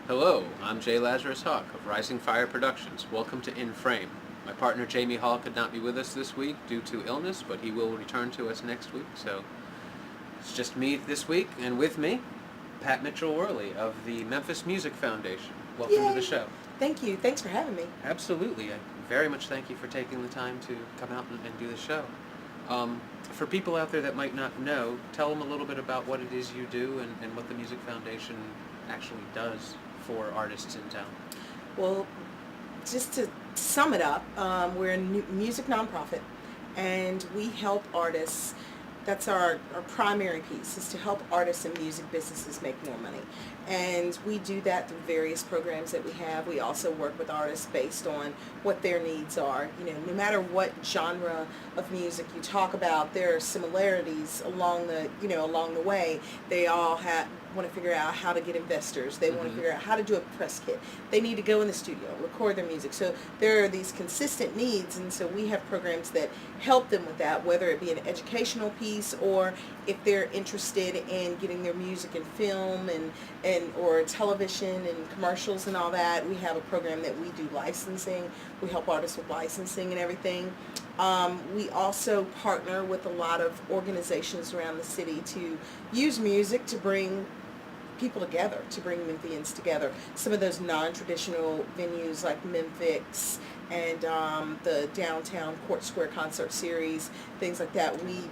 Hello, I'm Jay Lazarus Hawk of Rising Fire Productions. Welcome to In Frame. My partner Jamie Hall could not be with us this week due to illness, but he will return to us next week. So it's just me this week, and with me, Pat Mitchell-Worley of the Memphis Music Foundation. Welcome to the show. Thank you. Thanks for having me. Absolutely. I very much thank you for taking the time to come out and do the show. For people out there that might not know, tell them a little bit about what it is you do and what the Music Foundation actually does for artists in town. Well, just to sum it up, we're a music nonprofit, and we help artists. That's our primary piece, is to help artists and music businesses make more money. And we do that through various programs that we have. We also work with artists based on what their needs are. You know, no matter what genre of music you talk about, there are similarities along the way. They all want to figure out how to get investors. They want to figure out how to do a press kit. They need to go in the studio, record their music. So there are these consistent needs, and so we have programs that help them with that, whether it be an educational piece or if they're interested in getting their music in film and or television and commercials and all that. We have a program that we do licensing. We help artists with licensing and everything. We also partner with a lot of organizations around the city to use music to bring people together, to bring Memphians together. Some of those non-traditional venues like Memphis and the downtown Court Square concert series, things like that, we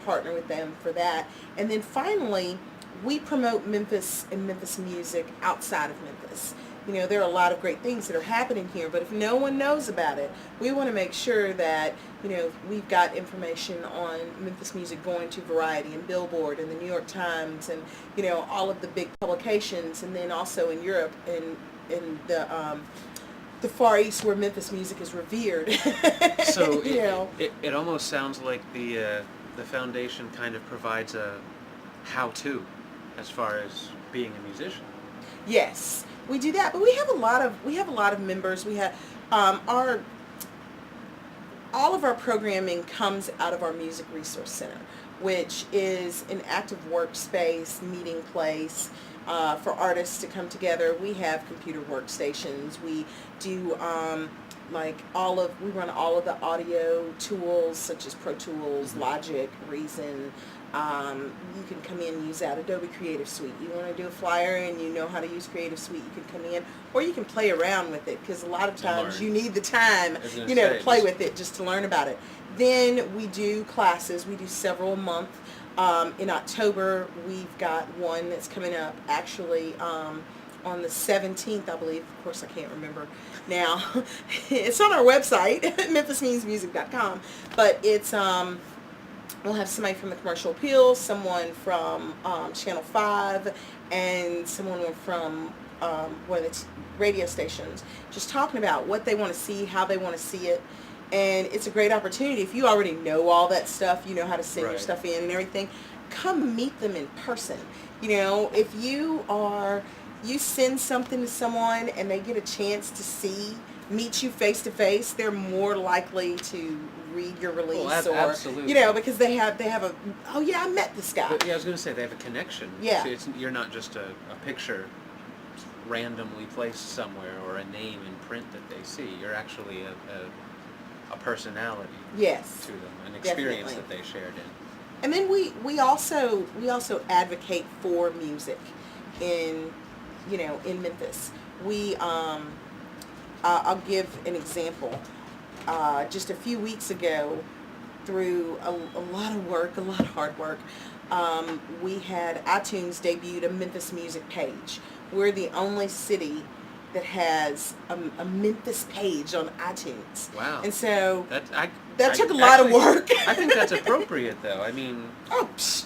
partner with them for that. And then finally, we promote Memphis and Memphis music outside of Memphis. You know, there are a lot of great things that are happening here, but if no one knows about it, we want to make sure that, you know, we've got information on Memphis music going to Variety and Billboard and the New York Times and, you know, all of the big publications, and then also in Europe and in the Far East where Memphis music is revered. So you know. It almost sounds like the foundation kind of provides a how-to as far as being a musician. Yes, we do that, but we have a lot of members. We have all of our programming comes out of our Music Resource Center, which is an active workspace, meeting place for artists to come together. We have computer workstations. We do we run all of the audio tools such as Pro Tools, Logic, Reason. You can come in and use that Adobe Creative Suite. You want to do a flyer and you know how to use Creative Suite, you can come in, or you can play around with it, because a lot of times you need the time, to play with it, just to learn about it. Then we do classes. We do several a month. In October, we've got one that's coming up actually on the 17th, I believe. Of course, I can't remember now. It's on our website, memphismeansmusic.com, but it's we'll have somebody from the Commercial Appeal, someone from Channel 5, and someone from one of the radio stations, just talking about what they want to see, how they want to see it. And it's a great opportunity. If you already know all that stuff, you know how to send your stuff in and everything, come meet them in person. You know, if you send something to someone and they get a chance to meet you face to face, they're more likely to read your release, absolutely. You know, because they have a, oh yeah, I met this guy. But, yeah, I was going to say they have a connection. Yeah. So you're not just a picture randomly placed somewhere or a name in print that they see. You're actually a personality. Yes. To them, an experience Definitely. that they shared in. And then we also advocate for music in Memphis. I'll give an example. Just a few weeks ago, through a lot of work, a lot of hard work, we had iTunes debuted a Memphis music page. We're the only city that has a Memphis page on iTunes. Wow. And so that took a lot of work. I think that's appropriate, though. I mean,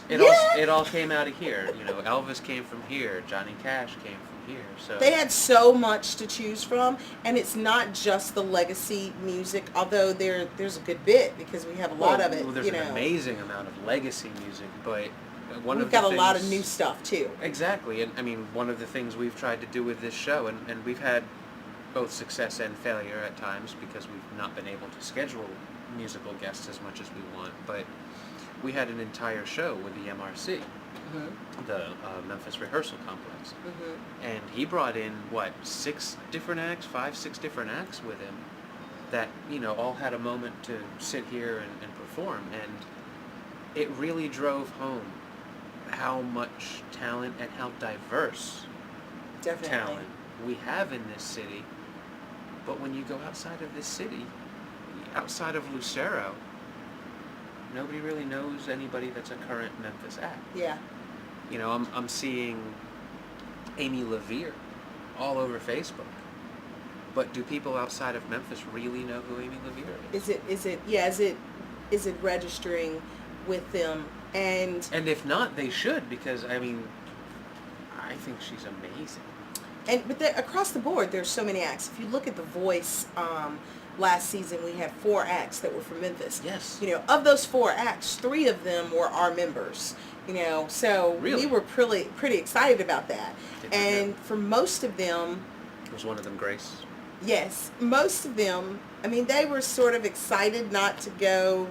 it all came out of here. You know, Elvis came from here. Johnny Cash came from here. So they had so much to choose from, and it's not just the legacy music, although there's a good bit, because we have a lot of it. Well, there's an amazing amount of legacy music, but we've got a lot of new stuff too. Exactly, and I mean, one of the things we've tried to do with this show, and we've had both success and failure at times because we've not been able to schedule musical guests as much as we want, but we had an entire show with the MRC the Memphis rehearsal complex. Mm-hmm. And he brought in, what, 6 different acts, 5, 6 different acts with him that, all had a moment to sit here and perform. And it really drove home how much talent and how diverse Definitely. talent we have in this city. But when you go outside of this city, outside of Lucero, nobody really knows anybody that's a current Memphis act. Yeah. I'm seeing Amy LaVere all over Facebook. But do people outside of Memphis really know who Amy LaVere is? Is it registering with them? And if not, they should, because I think she's amazing. But across the board, there's so many acts. If you look at The Voice, last season we had 4 acts that were from Memphis. Yes. Of those 4 acts, 3 of them were our members. So really? We were pretty excited about that. And for most of them, was one of them Grace? yes, most of them, they were sort of excited not to go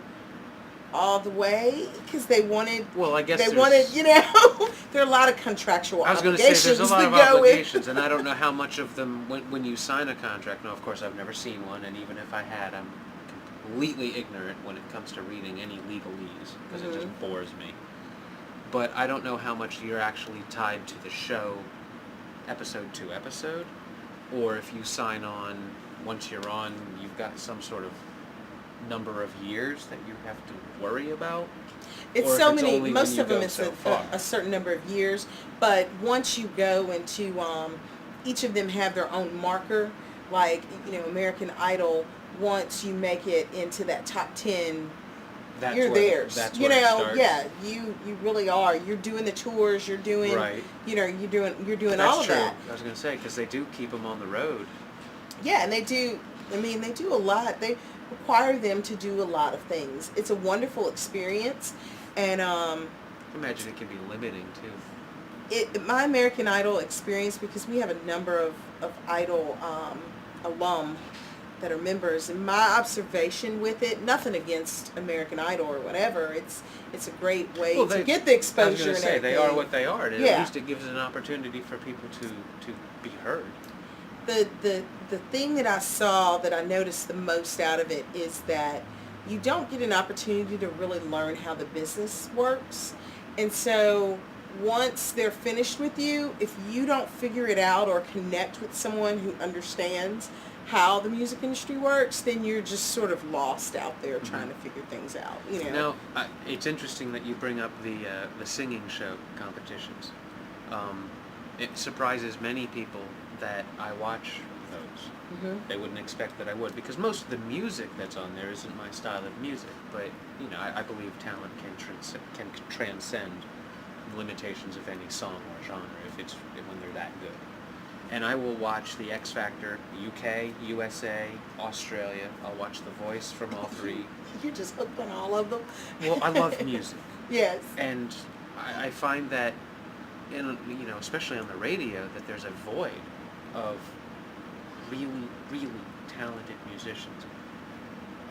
all the way because they wanted. Well, I guess they wanted. There are a lot of contractual I was going to obligations say there's a lot of to go obligations, and I don't know how much of them when you sign a contract. No, of course I've never seen one, and even if I had, I'm completely ignorant when it comes to reading any legalese because it just bores me. But I don't know how much you're actually tied to the show, episode to episode, or if you sign on once you're on, you've got some sort of number of years that you have to worry about. It's so many. Most of them it's a certain number of years, but once you go into each of them have their own marker. Like American Idol, once you make it into that top 10, you're theirs. That's where it starts. Yeah, you really are. You're doing the tours. You're doing right. You're doing That's all of true. that. I was going to say because they do keep them on the road. Yeah, and they do. They do a lot. They require them to do a lot of things. It's a wonderful experience, and I imagine it can be limiting too. My American Idol experience, because we have a number of Idol alum that are members, and my observation with it, nothing against American Idol or whatever, it's a great way to get the exposure. I was going to say, they are what they are, and yeah. At least it gives an opportunity for people to be heard. The thing that I saw that I noticed the most out of it is that you don't get an opportunity to really learn how the business works. And so once they're finished with you, if you don't figure it out or connect with someone who understands how the music industry works, then you're just sort of lost out there trying to figure things out. Now, it's interesting that you bring up the singing show competitions. It surprises many people that I watch those. Mm-hmm. They wouldn't expect that I would, because most of the music that's on there isn't my style of music. But I believe talent can transcend limitations of any song or genre when they're that good. And I will watch the X Factor, UK, USA, Australia. I'll watch The Voice from all 3. You're just hooked on all of them. Well, I love music. Yes. And I find that especially on the radio, that there's a void of really, really talented musicians.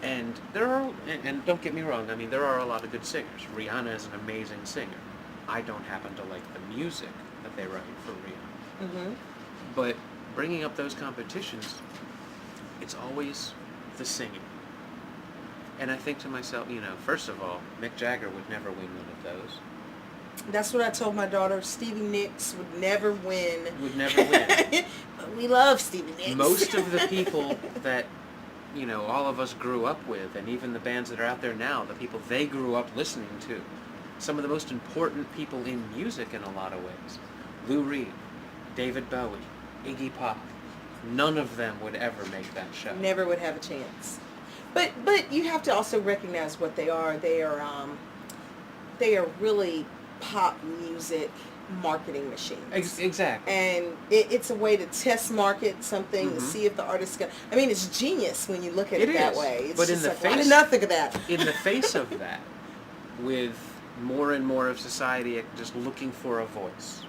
And there are, and don't get me wrong, there are a lot of good singers. Rihanna is an amazing singer. I don't happen to like the music that they write for Rihanna. Mm-hmm. But bringing up those competitions, it's always the singing. And I think to myself, first of all, Mick Jagger would never win one of those. That's what I told my daughter. Stevie Nicks would never win. Would never win. But we love Stevie Nicks. Most of the people that, all of us grew up with, and even the bands that are out there now, the people they grew up listening to, some of the most important people in music in a lot of ways. Lou Reed, David Bowie, Iggy Pop. None of them would ever make that show. Never would have a chance. But you have to also recognize what they are. They are really pop music marketing machines. Exactly. And it's a way to test market something to see if the artist's going to... it's genius when you look at it that way. It's but just in the face, why did not think of that? In the face of that, with more and more of society just looking for a voice,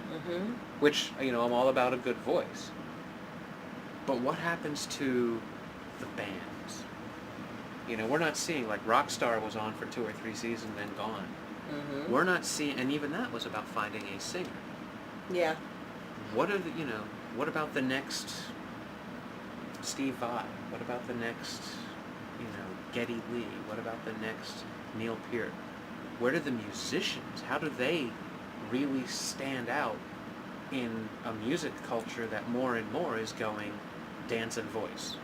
which, I'm all about a good voice. But what happens to the bands? We're not seeing, like, Rockstar was on for 2 or 3 seasons and then gone. We're not seeing, and even that was about finding a singer. Yeah. What are the, what about the next Steve Vai? What about the next, Geddy Lee? What about the next Neil Peart? Where do the musicians, how do they really stand out in a music culture that more and more is going dance and voice?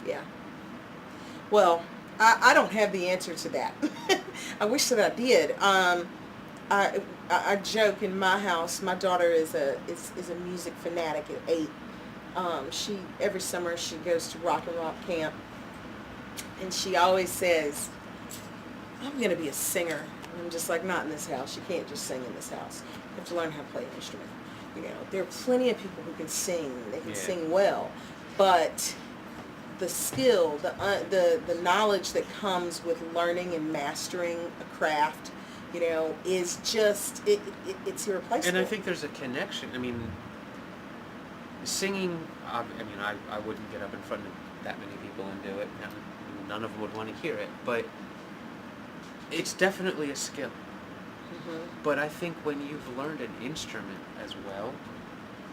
Yeah. Well, I don't have the answer to that. I wish that I did. I joke in my house. My daughter is a music fanatic at 8. She every summer she goes to rock and rock camp, and she always says, "I'm gonna be a singer." And I'm just like, not in this house. You can't just sing in this house. You have to learn how to play an instrument. There are plenty of people who can sing. They can sing well, but the skill, the knowledge that comes with learning and mastering a craft, is just it's irreplaceable. And I think there's a connection. I mean, singing. I wouldn't get up in front of that many people and do it. None of them would want to hear it, but it's definitely a skill. But I think when you've learned an instrument as well,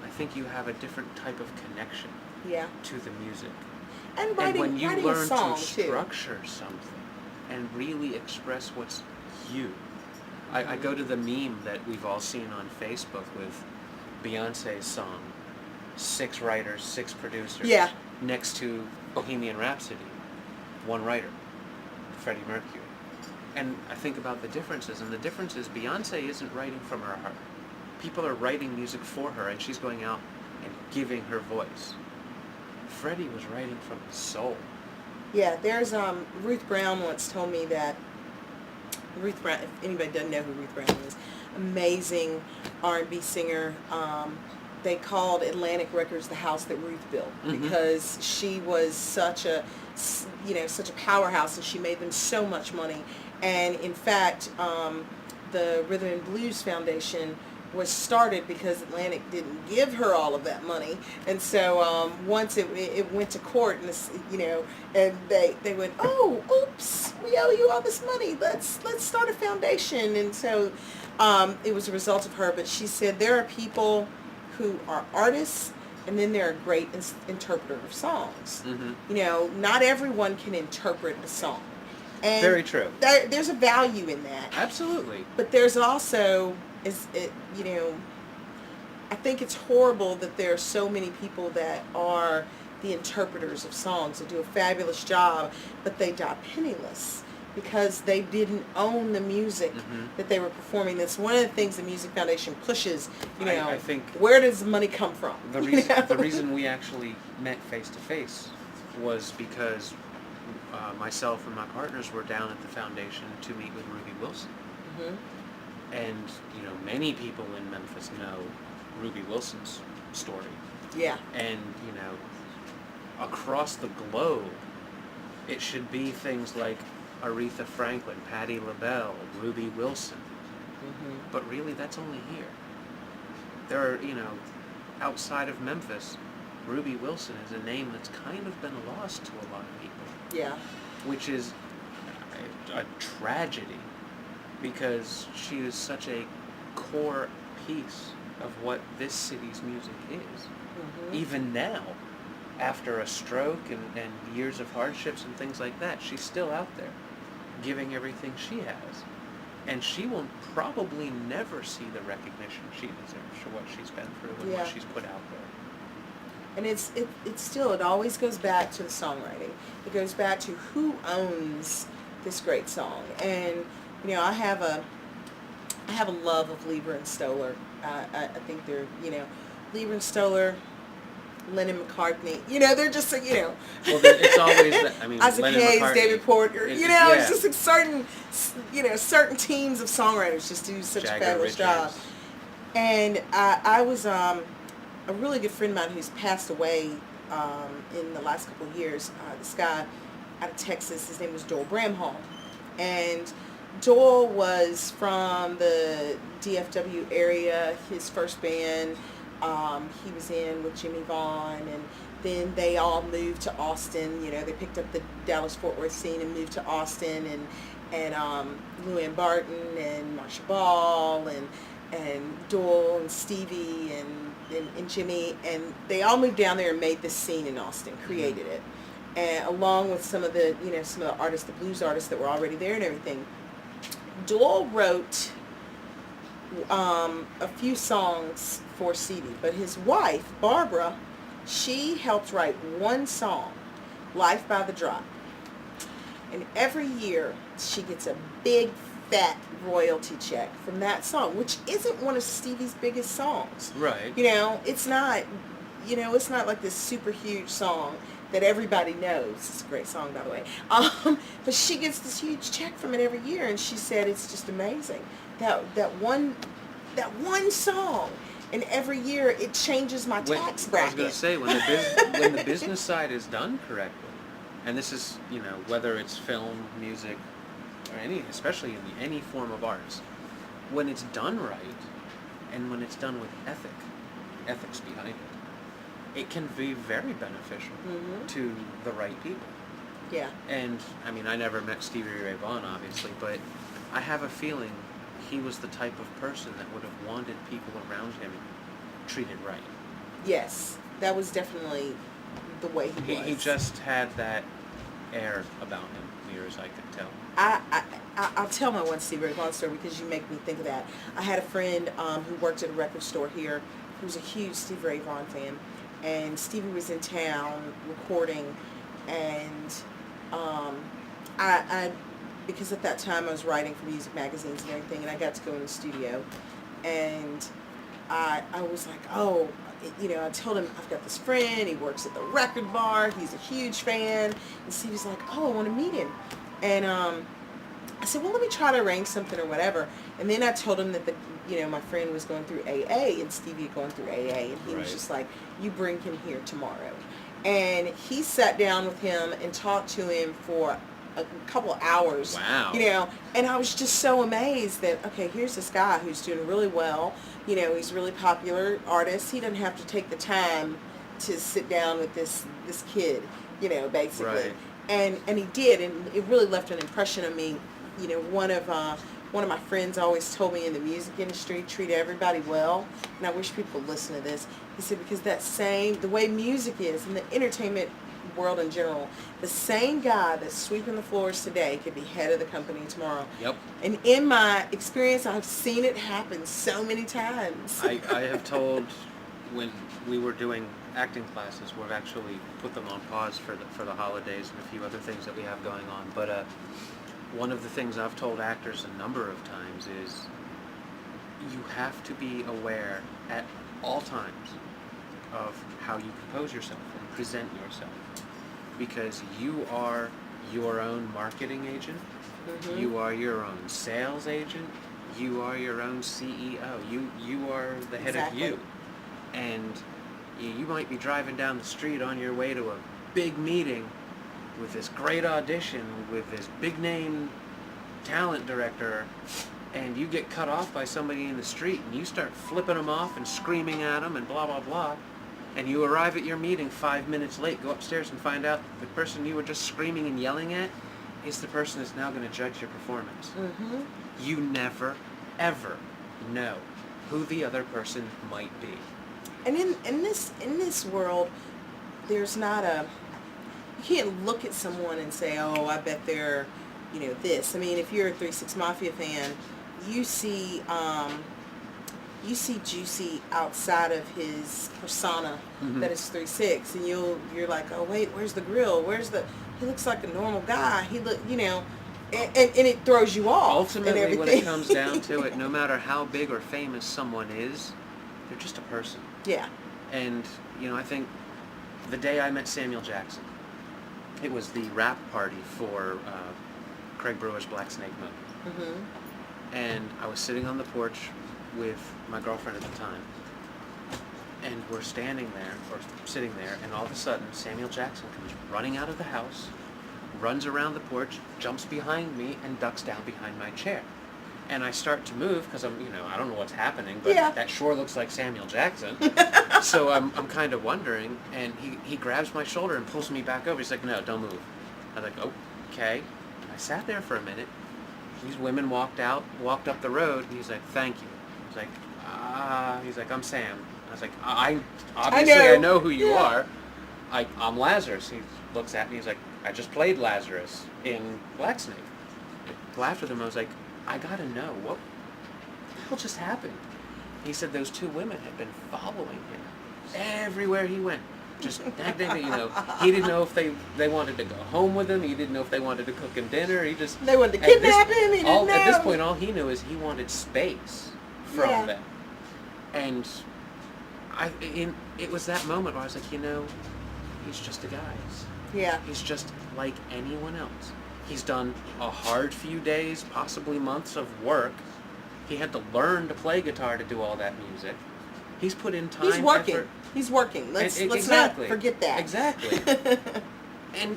I think you have a different type of connection to the music. And when you writing learn a song to structure something and really express what's you. I go to the meme that we've all seen on Facebook with Beyonce's song, 6 writers, 6 producers, next to Bohemian Rhapsody, 1 writer, Freddie Mercury. And I think about the differences, and the difference is Beyonce isn't writing from her heart. People are writing music for her, and she's going out and giving her voice. Freddie was writing from his soul. Yeah, there's Ruth Brown once told me that Ruth Brown, if anybody doesn't know who Ruth Brown is, amazing R&B singer. They called Atlantic Records the house that Ruth built because she was such a powerhouse, and she made them so much money. And in fact, the Rhythm and Blues Foundation was started because Atlantic didn't give her all of that money, and so once it went to court, and and they went, oh, oops, we owe you all this money. Let's start a foundation, and so it was a result of her. But she said there are people who are artists, and then there are great interpreters of songs. Not everyone can interpret a song. And very true. There's a value in that. Absolutely. But there's also, I think it's horrible that there are so many people that are the interpreters of songs that do a fabulous job, but they die penniless because they didn't own the music that they were performing. That's one of the things the Music Foundation pushes. I think where does the money come from? The reason we actually met face to face was because myself and my partners were down at the foundation to meet with Ruby Wilson. And, many people in Memphis know Ruby Wilson's story. Yeah. And, across the globe, it should be things like Aretha Franklin, Patti LaBelle, Ruby Wilson. But really, that's only here. There are, outside of Memphis, Ruby Wilson is a name that's kind of been lost to a lot of people. Yeah. Which is a tragedy, because she is such a core piece of what this city's music is. Even now, after a stroke and years of hardships and things like that, she's still out there giving everything she has. And she will probably never see the recognition she deserves for what she's been through and what she's put out there. And it always goes back to the songwriting. It goes back to who owns this great song. And I have a love of Lieber and Stoller. I think they're Lieber and Stoller, Lennon McCartney. They're just Well, it's always that. I mean, Isaac Lennon Hayes, McCartney, David Porter. It's just like certain teams of songwriters just do such Jagger, a fabulous job. And I was a really good friend of mine who's passed away in the last couple of years. This guy out of Texas, his name was Joel Bramhall. And Joel was from the DFW area. His first band he was in with Jimmy Vaughn, and then they all moved to Austin. They picked up the Dallas-Fort Worth scene and moved to Austin, and Luann Barton and Marsha Ball and Doyle and Stevie and Jimmy, and they all moved down there and made this scene in Austin, created it, and along with some of the artists, the blues artists that were already there and everything. Doyle wrote a few songs for Stevie, but his wife Barbara, she helped write one song, "Life by the Drop," and every year she gets a big fat royalty check from that song, which isn't one of Stevie's biggest songs. Right. It's not, it's not like this super huge song that everybody knows. It's a great song, by the way. But she gets this huge check from it every year, and she said it's just amazing. That one song, and every year it changes my tax bracket. I was going to say, when the business side is done correctly, and this is, whether it's film, music, or especially in any form of arts, when it's done right, and when it's done with ethics behind it, it can be very beneficial to the right people. Yeah. And, I never met Stevie Ray Vaughan, obviously, but I have a feeling he was the type of person that would have wanted people around him treated right. Yes, that was definitely the way he was. He just had that air about him, near as I could tell. I'll tell my one Stevie Ray Vaughan story because you make me think of that. I had a friend who worked at a record store here who was a huge Stevie Ray Vaughan fan, and Stevie was in town recording, and I because at that time I was writing for music magazines and everything, and I got to go in the studio, and I was like, I told him I've got this friend, he works at the record bar, he's a huge fan, and Stevie's like, I want to meet him, and I said, well, let me try to arrange something or whatever, and then I told him that my friend was going through AA, and Stevie had gone through AA, and he was just like, you bring him here tomorrow, and he sat down with him and talked to him for a couple of hours. Wow. And I was just so amazed that, okay, here's this guy who's doing really well, he's a really popular artist, he doesn't have to take the time to sit down with this kid, basically. Right. And he did, and it really left an impression on me. One of my friends always told me in the music industry, treat everybody well, and I wish people would listen to this. He said, because the way music is, and the entertainment world in general, the same guy that's sweeping the floors today could be head of the company tomorrow. Yep. And in my experience, I've seen it happen so many times. I have told, when we were doing acting classes, we've actually put them on pause for the holidays and a few other things that we have going on, but one of the things I've told actors a number of times is you have to be aware at all times of how you compose yourself and present yourself, because you are your own marketing agent, you are your own sales agent, you are your own CEO, you are the head of you, and you might be driving down the street on your way to a big meeting with this great audition with this big name talent director, and you get cut off by somebody in the street and you start flipping them off and screaming at them and blah blah blah, and you arrive at your meeting 5 minutes late, go upstairs and find out the person you were just screaming and yelling at is the person that's now going to judge your performance. You never ever know who the other person might be. And in this world, there's not you can't look at someone and say, oh, I bet they're, this. I mean, if you're a 3 6 Mafia fan, you see Juicy outside of his persona that is 3 6, and you're like, oh wait, where's the grill? He looks like a normal guy. He look, and it throws you off. Ultimately, when it comes down to it, no matter how big or famous someone is, they're just a person. Yeah. And I think the day I met Samuel Jackson, it was the wrap party for Craig Brewer's Black Snake movie. And I was sitting on the porch with my girlfriend at the time, and we're standing there, or sitting there, and all of a sudden Samuel Jackson comes running out of the house, runs around the porch, jumps behind me, and ducks down behind my chair. And I start to move because I don't know what's happening, but that sure looks like Samuel Jackson. So I'm kind of wondering, and he grabs my shoulder and pulls me back over. He's like, no, don't move. I'm like, okay. And I sat there for a minute, these women walked up the road, and he's like, "Thank you." He's like, he's like, "I'm Sam." I was like, "I obviously I know who you are. I'm Lazarus." He looks at me. He's like, "I just played Lazarus in Black Snake." I laughed with him. I was like, "I gotta know what the hell just happened." He said those two women had been following him everywhere he went. Just he didn't know if they wanted to go home with him. He didn't know if they wanted to cook him dinner. They wanted to kidnap him. He didn't know. At this point, all he knew is he wanted space from them. And it was that moment where I was like, he's just a guy. Yeah. He's just like anyone else. He's done a hard few days, possibly months of work. He had to learn to play guitar to do all that music. He's put in time. He's working. Effort. He's working. Let's exactly. not forget that. Exactly. And,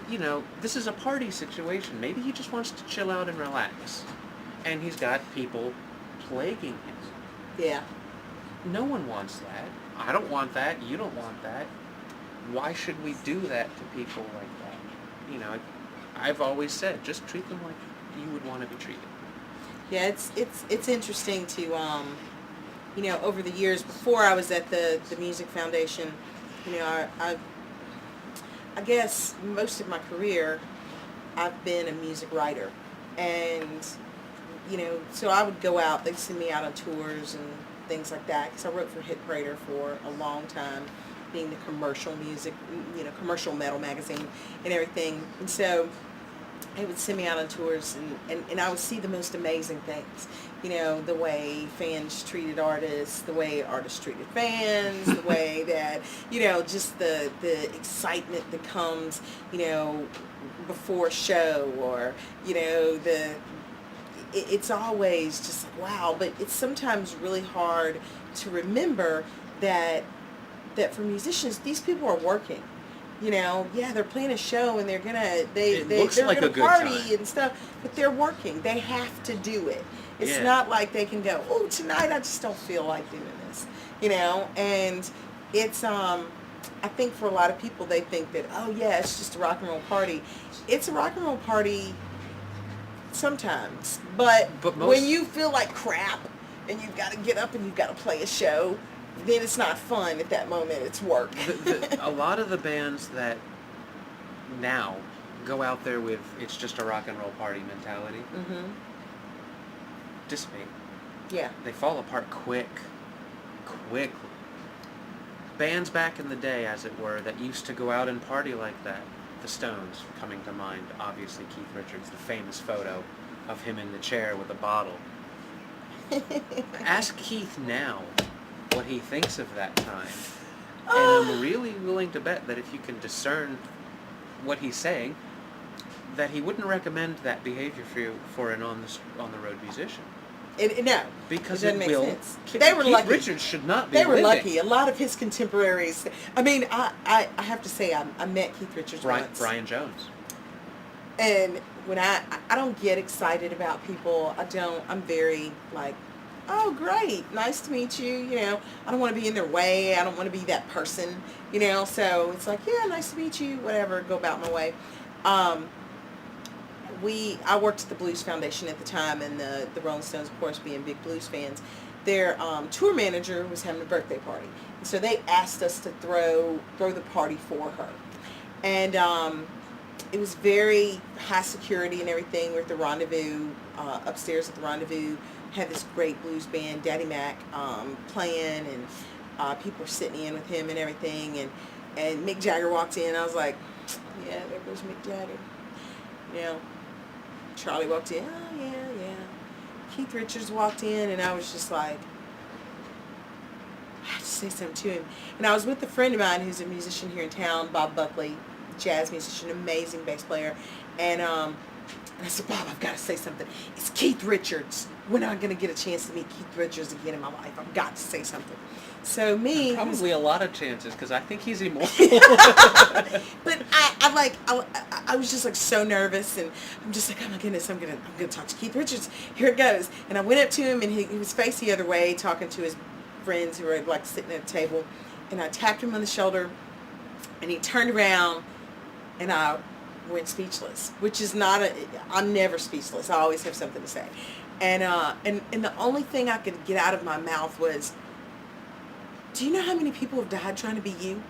this is a party situation. Maybe he just wants to chill out and relax. And he's got people plaguing him. Yeah. No one wants that. I don't want that. You don't want that. Why should we do that to people like that? I've always said, just treat them like you would want to be treated. Yeah, it's interesting to, over the years before I was at the Music Foundation, I guess most of my career I've been a music writer, and so I would go out. They'd send me out on tours and things like that because I wrote for Hit Parader for a long time, being the commercial music, commercial metal magazine and everything, and so they would send me out on tours, and I would see the most amazing things. The way fans treated artists, the way artists treated fans, the way that, just the excitement that comes, before a show, or, it's always just like, wow. But it's sometimes really hard to remember that for musicians, these people are working. They're playing a show and they're gonna they're like gonna a good party time. and stuff, but they're working. They have to do it. It's not like they can go, "Oh, tonight I just don't feel like doing this," And it's I think for a lot of people, they think that, oh yeah, it's just a rock and roll party. It's a rock and roll party sometimes, but when you feel like crap and you've got to get up and you've got to play a show, then it's not fun at that moment. It's work. A lot of the bands that now go out there with it's just a rock and roll party mentality dissipate. Yeah. They fall apart quickly. Bands back in the day, as it were, that used to go out and party like that. The Stones coming to mind. Obviously Keith Richards, the famous photo of him in the chair with a bottle. Ask Keith now what he thinks of that time. And I'm really willing to bet that if you can discern what he's saying, that he wouldn't recommend that behavior for an on the road musician. No, because it doesn't make sense. They were lucky. Keith Richards should not be. They were lucky. A lot of his contemporaries. I mean, I have to say, I met Keith Richards once. Brian Jones. And when I don't get excited about people. I don't. I'm very like, oh great, nice to meet you. I don't want to be in their way. I don't want to be that person. So it's like, yeah, nice to meet you. Whatever, go about my way. I worked at the Blues Foundation at the time, and the Rolling Stones, of course, being big blues fans, their tour manager was having a birthday party, and so they asked us to throw the party for her, and it was very high security and everything. We're at the Rendezvous, upstairs at the Rendezvous, had this great blues band, Daddy Mac, playing, and people were sitting in with him and everything, and Mick Jagger walked in. I was like, yeah, there goes Mick Jagger. Charlie walked in. Oh, yeah. Keith Richards walked in, and I was just like, I had to say something to him. And I was with a friend of mine who's a musician here in town, Bob Buckley, jazz musician, amazing bass player. And I said, Bob, I've got to say something. It's Keith Richards. We're not going to get a chance to meet Keith Richards again in my life. I've got to say something. So probably a lot of chances, because I think he's immortal. But I was just like so nervous, and I'm just like, oh my goodness, I'm gonna talk to Keith Richards. Here it goes. And I went up to him, and he was facing the other way, talking to his friends who were like sitting at a table, and I tapped him on the shoulder, and he turned around, and I went speechless, which is not I'm never speechless. I always have something to say. And the only thing I could get out of my mouth was, do you know how many people have died trying to be you?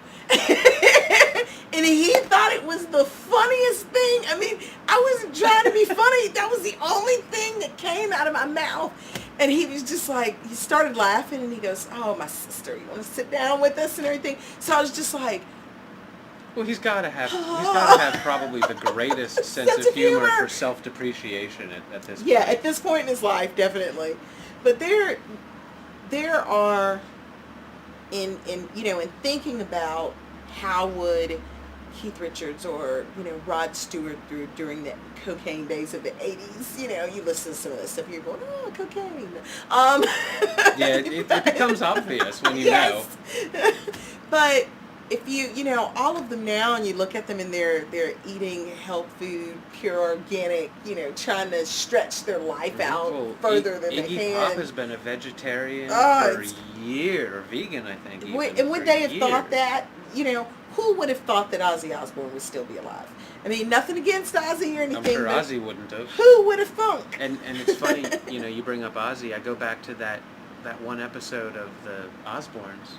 And he thought it was the funniest thing. I mean, I wasn't trying to be funny. That was the only thing that came out of my mouth. And he was just like, he started laughing and he goes, oh, my sister, you want to sit down with us and everything? So I was just like, well, he's got to have probably the greatest sense of humor for self-depreciation at this point. Yeah, at this point in his life, definitely. But there are, in thinking about how would Keith Richards or, Rod Stewart during the cocaine days of the 80s, you listen to some of this stuff, you're going, oh, cocaine. Yeah, it becomes obvious when you know. But if all of them now, and you look at them and they're eating health food, pure organic, trying to stretch their life out further than they can. Iggy Pop has been a vegetarian for a year, or vegan, I think. And would they have thought that, who would have thought that Ozzy Osbourne would still be alive? I mean, nothing against Ozzy or anything. I'm sure Ozzy wouldn't have. Who would have thunk? And it's funny, you bring up Ozzy. I go back to that one episode of the Osbournes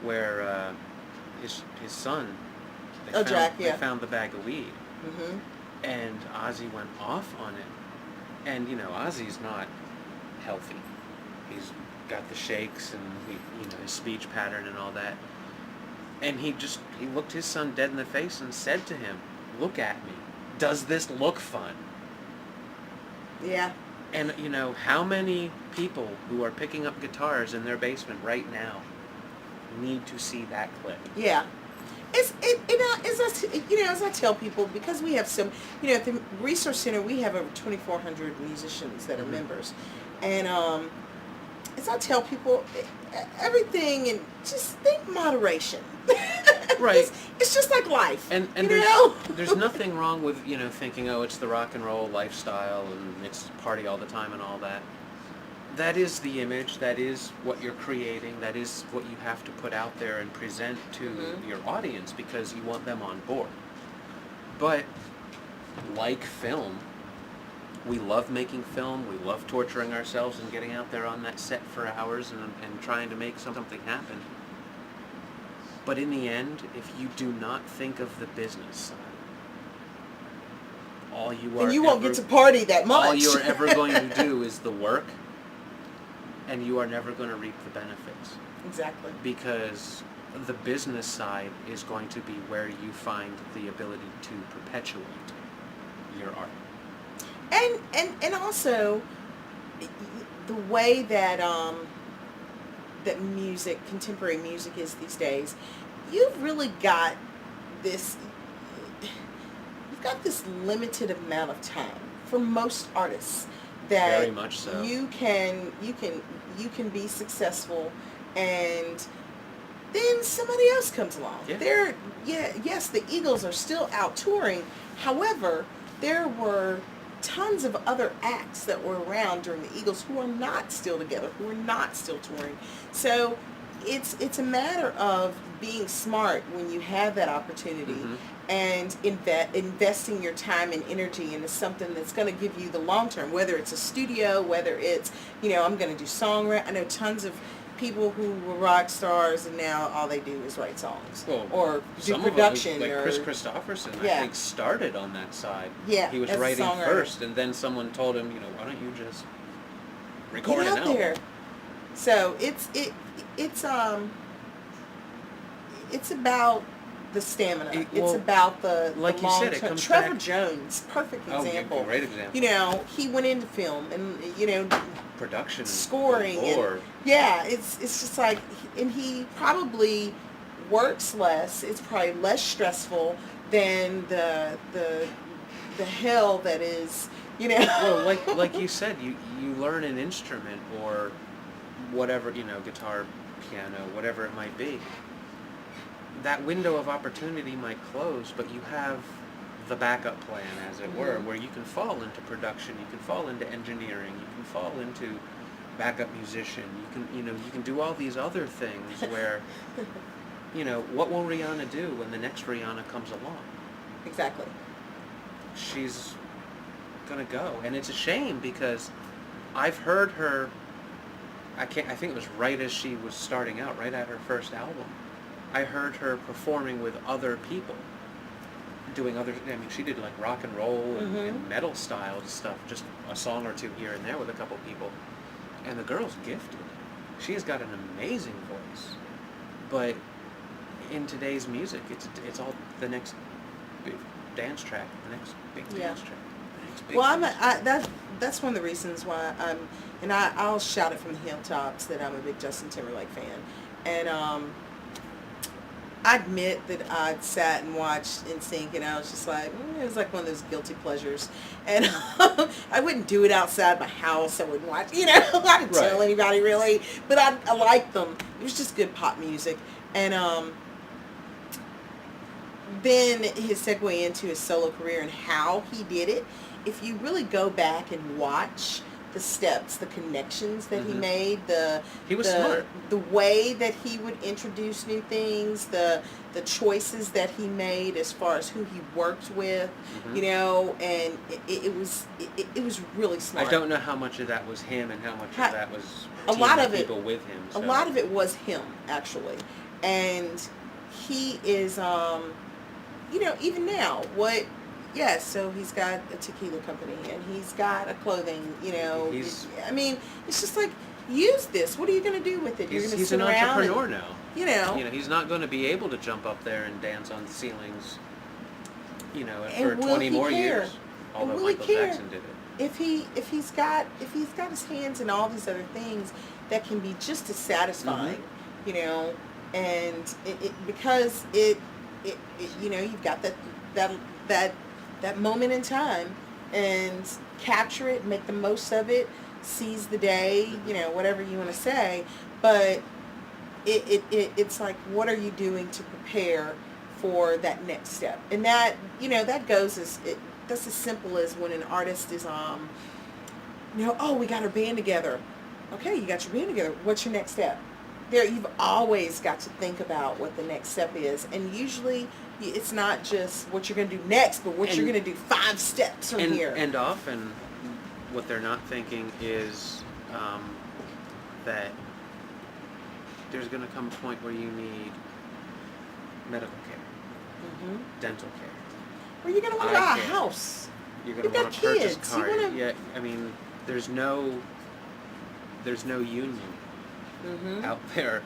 where his son, they found the bag of weed. Mm-hmm. And Ozzy went off on it. And, Ozzy's not healthy. He's got the shakes and his speech pattern and all that. And he looked his son dead in the face and said to him, look at me. Does this look fun? Yeah. And, how many people who are picking up guitars in their basement right now need to see that clip? Yeah. As I tell people, because we have some, at the Resource Center, we have over 2,400 musicians that are members. And as I tell people, everything, and just think moderation. Right. It's just like life. And there's nothing wrong with, thinking, oh, it's the rock and roll lifestyle and it's party all the time and all that. That is the image, that is what you're creating, that is what you have to put out there and present to your audience because you want them on board. But like film, we love making film, we love torturing ourselves and getting out there on that set for hours and trying to make something happen. But in the end, if you do not think of the business side, you won't get to party that much. All you're ever going to do is the work, and you are never going to reap the benefits. Exactly. Because the business side is going to be where you find the ability to perpetuate your art. And also the way that that music, contemporary music is these days, you've really got this limited amount of time for most artists that very much so. you can be successful, and then somebody else comes along. Yeah. Yes, the Eagles are still out touring. However, there were tons of other acts that were around during the Eagles who are not still together, who are not still touring. So it's a matter of being smart when you have that opportunity and investing your time and energy into something that's going to give you the long term, whether it's a studio, whether it's, I'm going to do songwriting. I know tons of people who were rock stars and now all they do is write songs or do production. Like Chris Christopherson, I think, started on that side. Yeah, he was writing first, and then someone told him, why don't you just record an album? There. So it's about the stamina. It's about the like the you long said, it term. comes Trevor back. Jones, perfect example. Oh, great example. He went into film and production, scoring, and it's just like, and he probably works less. It's probably less stressful than the hell that is, Well, like you said, you learn an instrument or whatever, guitar, piano, whatever it might be. That window of opportunity might close, but you have the backup plan, as it were, where you can fall into production, you can fall into engineering, you can fall into backup musician, you can do all these other things where, what will Rihanna do when the next Rihanna comes along? Exactly. she's gonna go, and it's a shame because I've heard her. I think it was right as she was starting out, right at her first album. I heard her performing with other people, doing other. I mean, she did like rock and roll and metal style stuff, just a song or two here and there with a couple people, and the girl's gifted. She has got an amazing voice, but in today's music, it's all the next big dance track, the next big dance track. Well, that's one of the reasons why I'll shout it from the hilltops that I'm a big Justin Timberlake fan, and I admit that I sat and watched NSYNC, and I was just like, it was like one of those guilty pleasures, and I wouldn't do it outside my house. I wouldn't watch, I didn't tell anybody really, but I liked them. It was just good pop music, and then his segue into his solo career and how he did it. If you really go back and watch the steps, the connections that he made, he was smart. The way that he would introduce new things, the choices that he made as far as who he worked with, and it was really smart. I don't know how much of that was him and how much of that was a lot of people with him. So. A lot of it was him actually, and he is even now so he's got a tequila company and he's got a clothing, it's just like, use this. What are you going to do with it? You're going to he's sit an around entrepreneur now. He's not going to be able to jump up there and dance on the ceilings, for 20 more years. Although Michael Jackson did it. If he's got his hands in all these other things that can be just as satisfying, and because you've got that moment in time, and capture it, make the most of it, seize the day, whatever you want to say, but it's like, what are you doing to prepare for that next step? And that that goes that's as simple as when an artist is we got our band together. Okay, you got your band together, what's your next step? You've always got to think about what the next step is, and usually it's not just what you're going to do next, but what you're going to do 5 steps from here. And often, what they're not thinking is that there's going to come a point where you need medical care, dental care. Or you're going to want to buy a house. You're going to want to purchase a car. Yeah, I mean, there's no union out there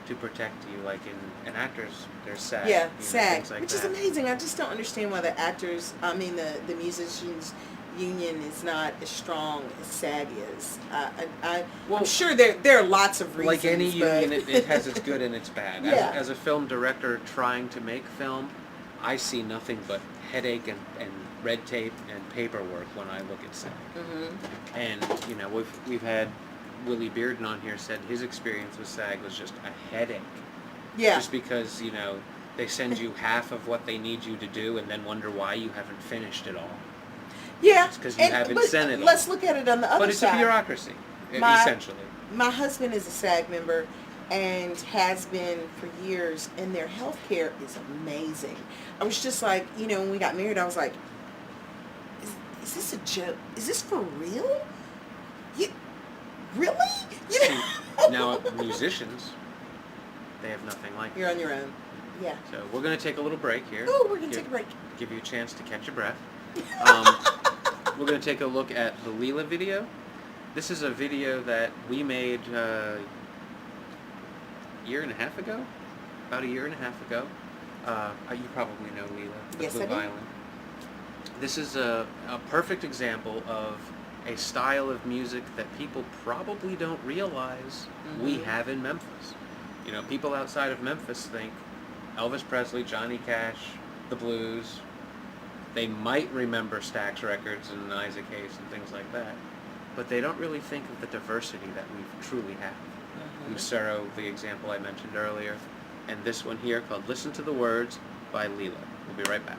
to protect you, like in actors, there's SAG. Yeah, SAG, like which is amazing. I just don't understand why the musicians union is not as strong as SAG is. I'm sure there are lots of reasons. Like any union, it has its good and its bad. Yeah. As a film director trying to make film, I see nothing but headache and red tape and paperwork when I look at SAG. And we've had Willie Bearden on here said his experience with SAG was just a headache. Yeah. Just because, they send you half of what they need you to do and then wonder why you haven't finished it all. Yeah. It's because you haven't sent it all. Let's look at it on the other side. But it's a bureaucracy, essentially. My husband is a SAG member and has been for years, and their health care is amazing. I was just like, when we got married, I was like, is this a joke? Is this for real? Really? Now, musicians, they have nothing like that. You're on your own. Yeah. So we're going to take a little break here. Oh, we're going to take a break. Give you a chance to catch your breath. We're going to take a look at the Leela video. This is a video that we made a year and a half ago. About a year and a half ago. You probably know Leela, the Blue Violin. This is a perfect example of a style of music that people probably don't realize we have in Memphis. People outside of Memphis think Elvis Presley, Johnny Cash, the blues. They might remember Stax Records and Isaac Hayes and things like that, but they don't really think of the diversity that we truly have. Lucero, the example I mentioned earlier, and this one here called Listen to the Words by Leela. We'll be right back.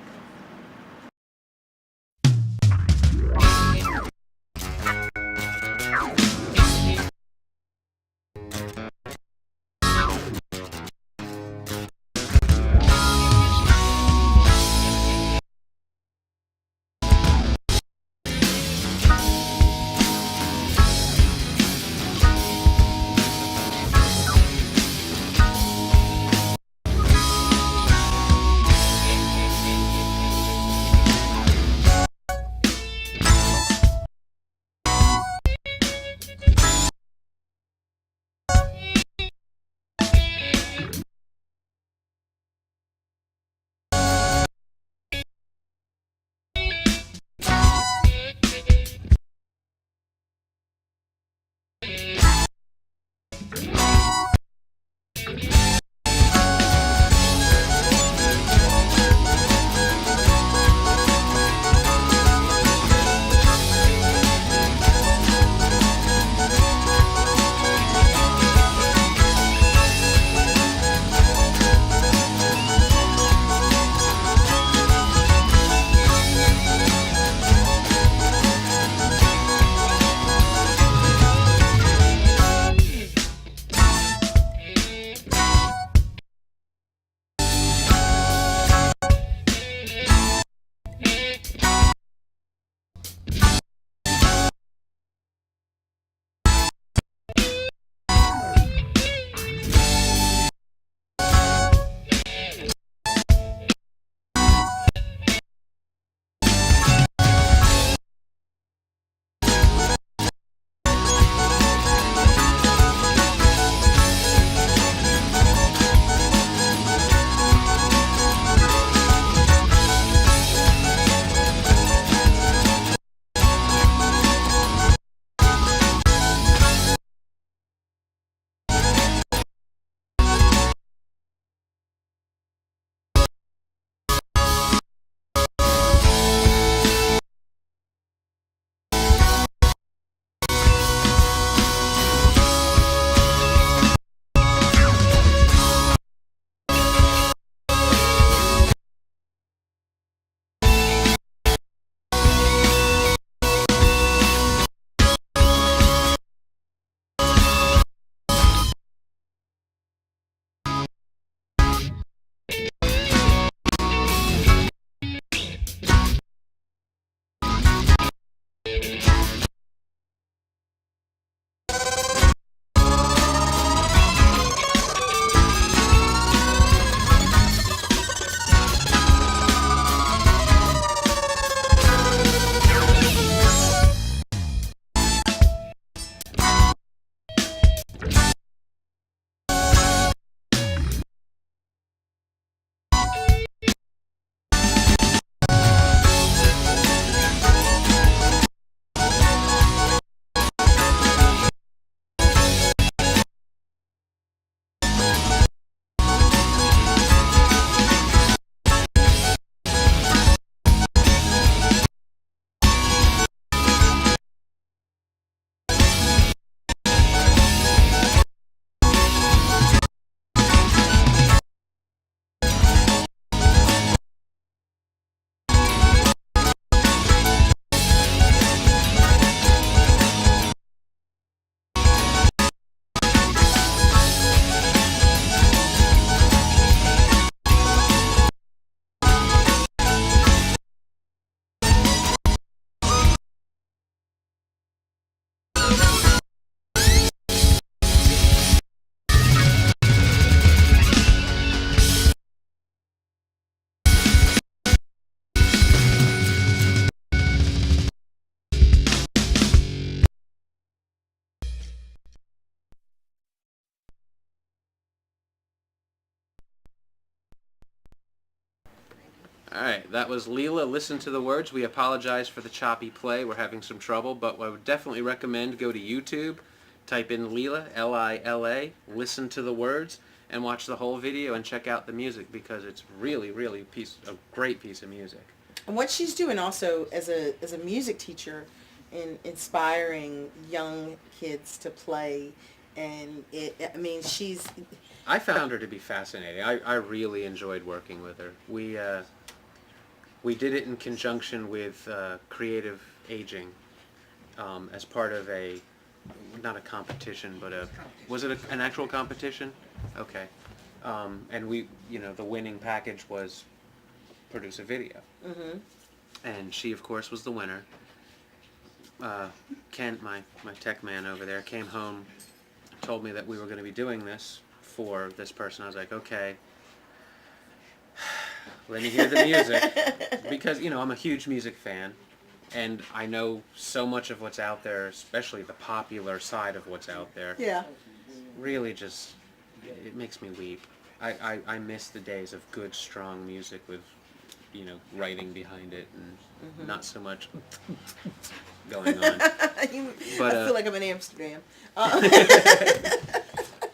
Alright, that was Leela, Listen to the Words. We apologize for the choppy play. We're having some trouble, but I would definitely recommend go to YouTube, type in Leela, L-I-L-A, Listen to the Words, and watch the whole video and check out the music because it's really, really a great piece of music. And what she's doing also as a music teacher in inspiring young kids to play, and I found her to be fascinating. I really enjoyed working with her. We did it in conjunction with creative aging as part of not a competition, but was it an actual competition? Okay. And the winning package was produce a video. Mm-hmm. And she, of course, was the winner. Kent, my tech man over there, came home, told me that we were going to be doing this for this person. I was like, okay, let me hear the music. Because, I'm a huge music fan, and I know so much of what's out there, especially the popular side of what's out there. Yeah. Really it makes me weep. I miss the days of good, strong music with, writing behind it and not so much going on. I feel like I'm in Amsterdam.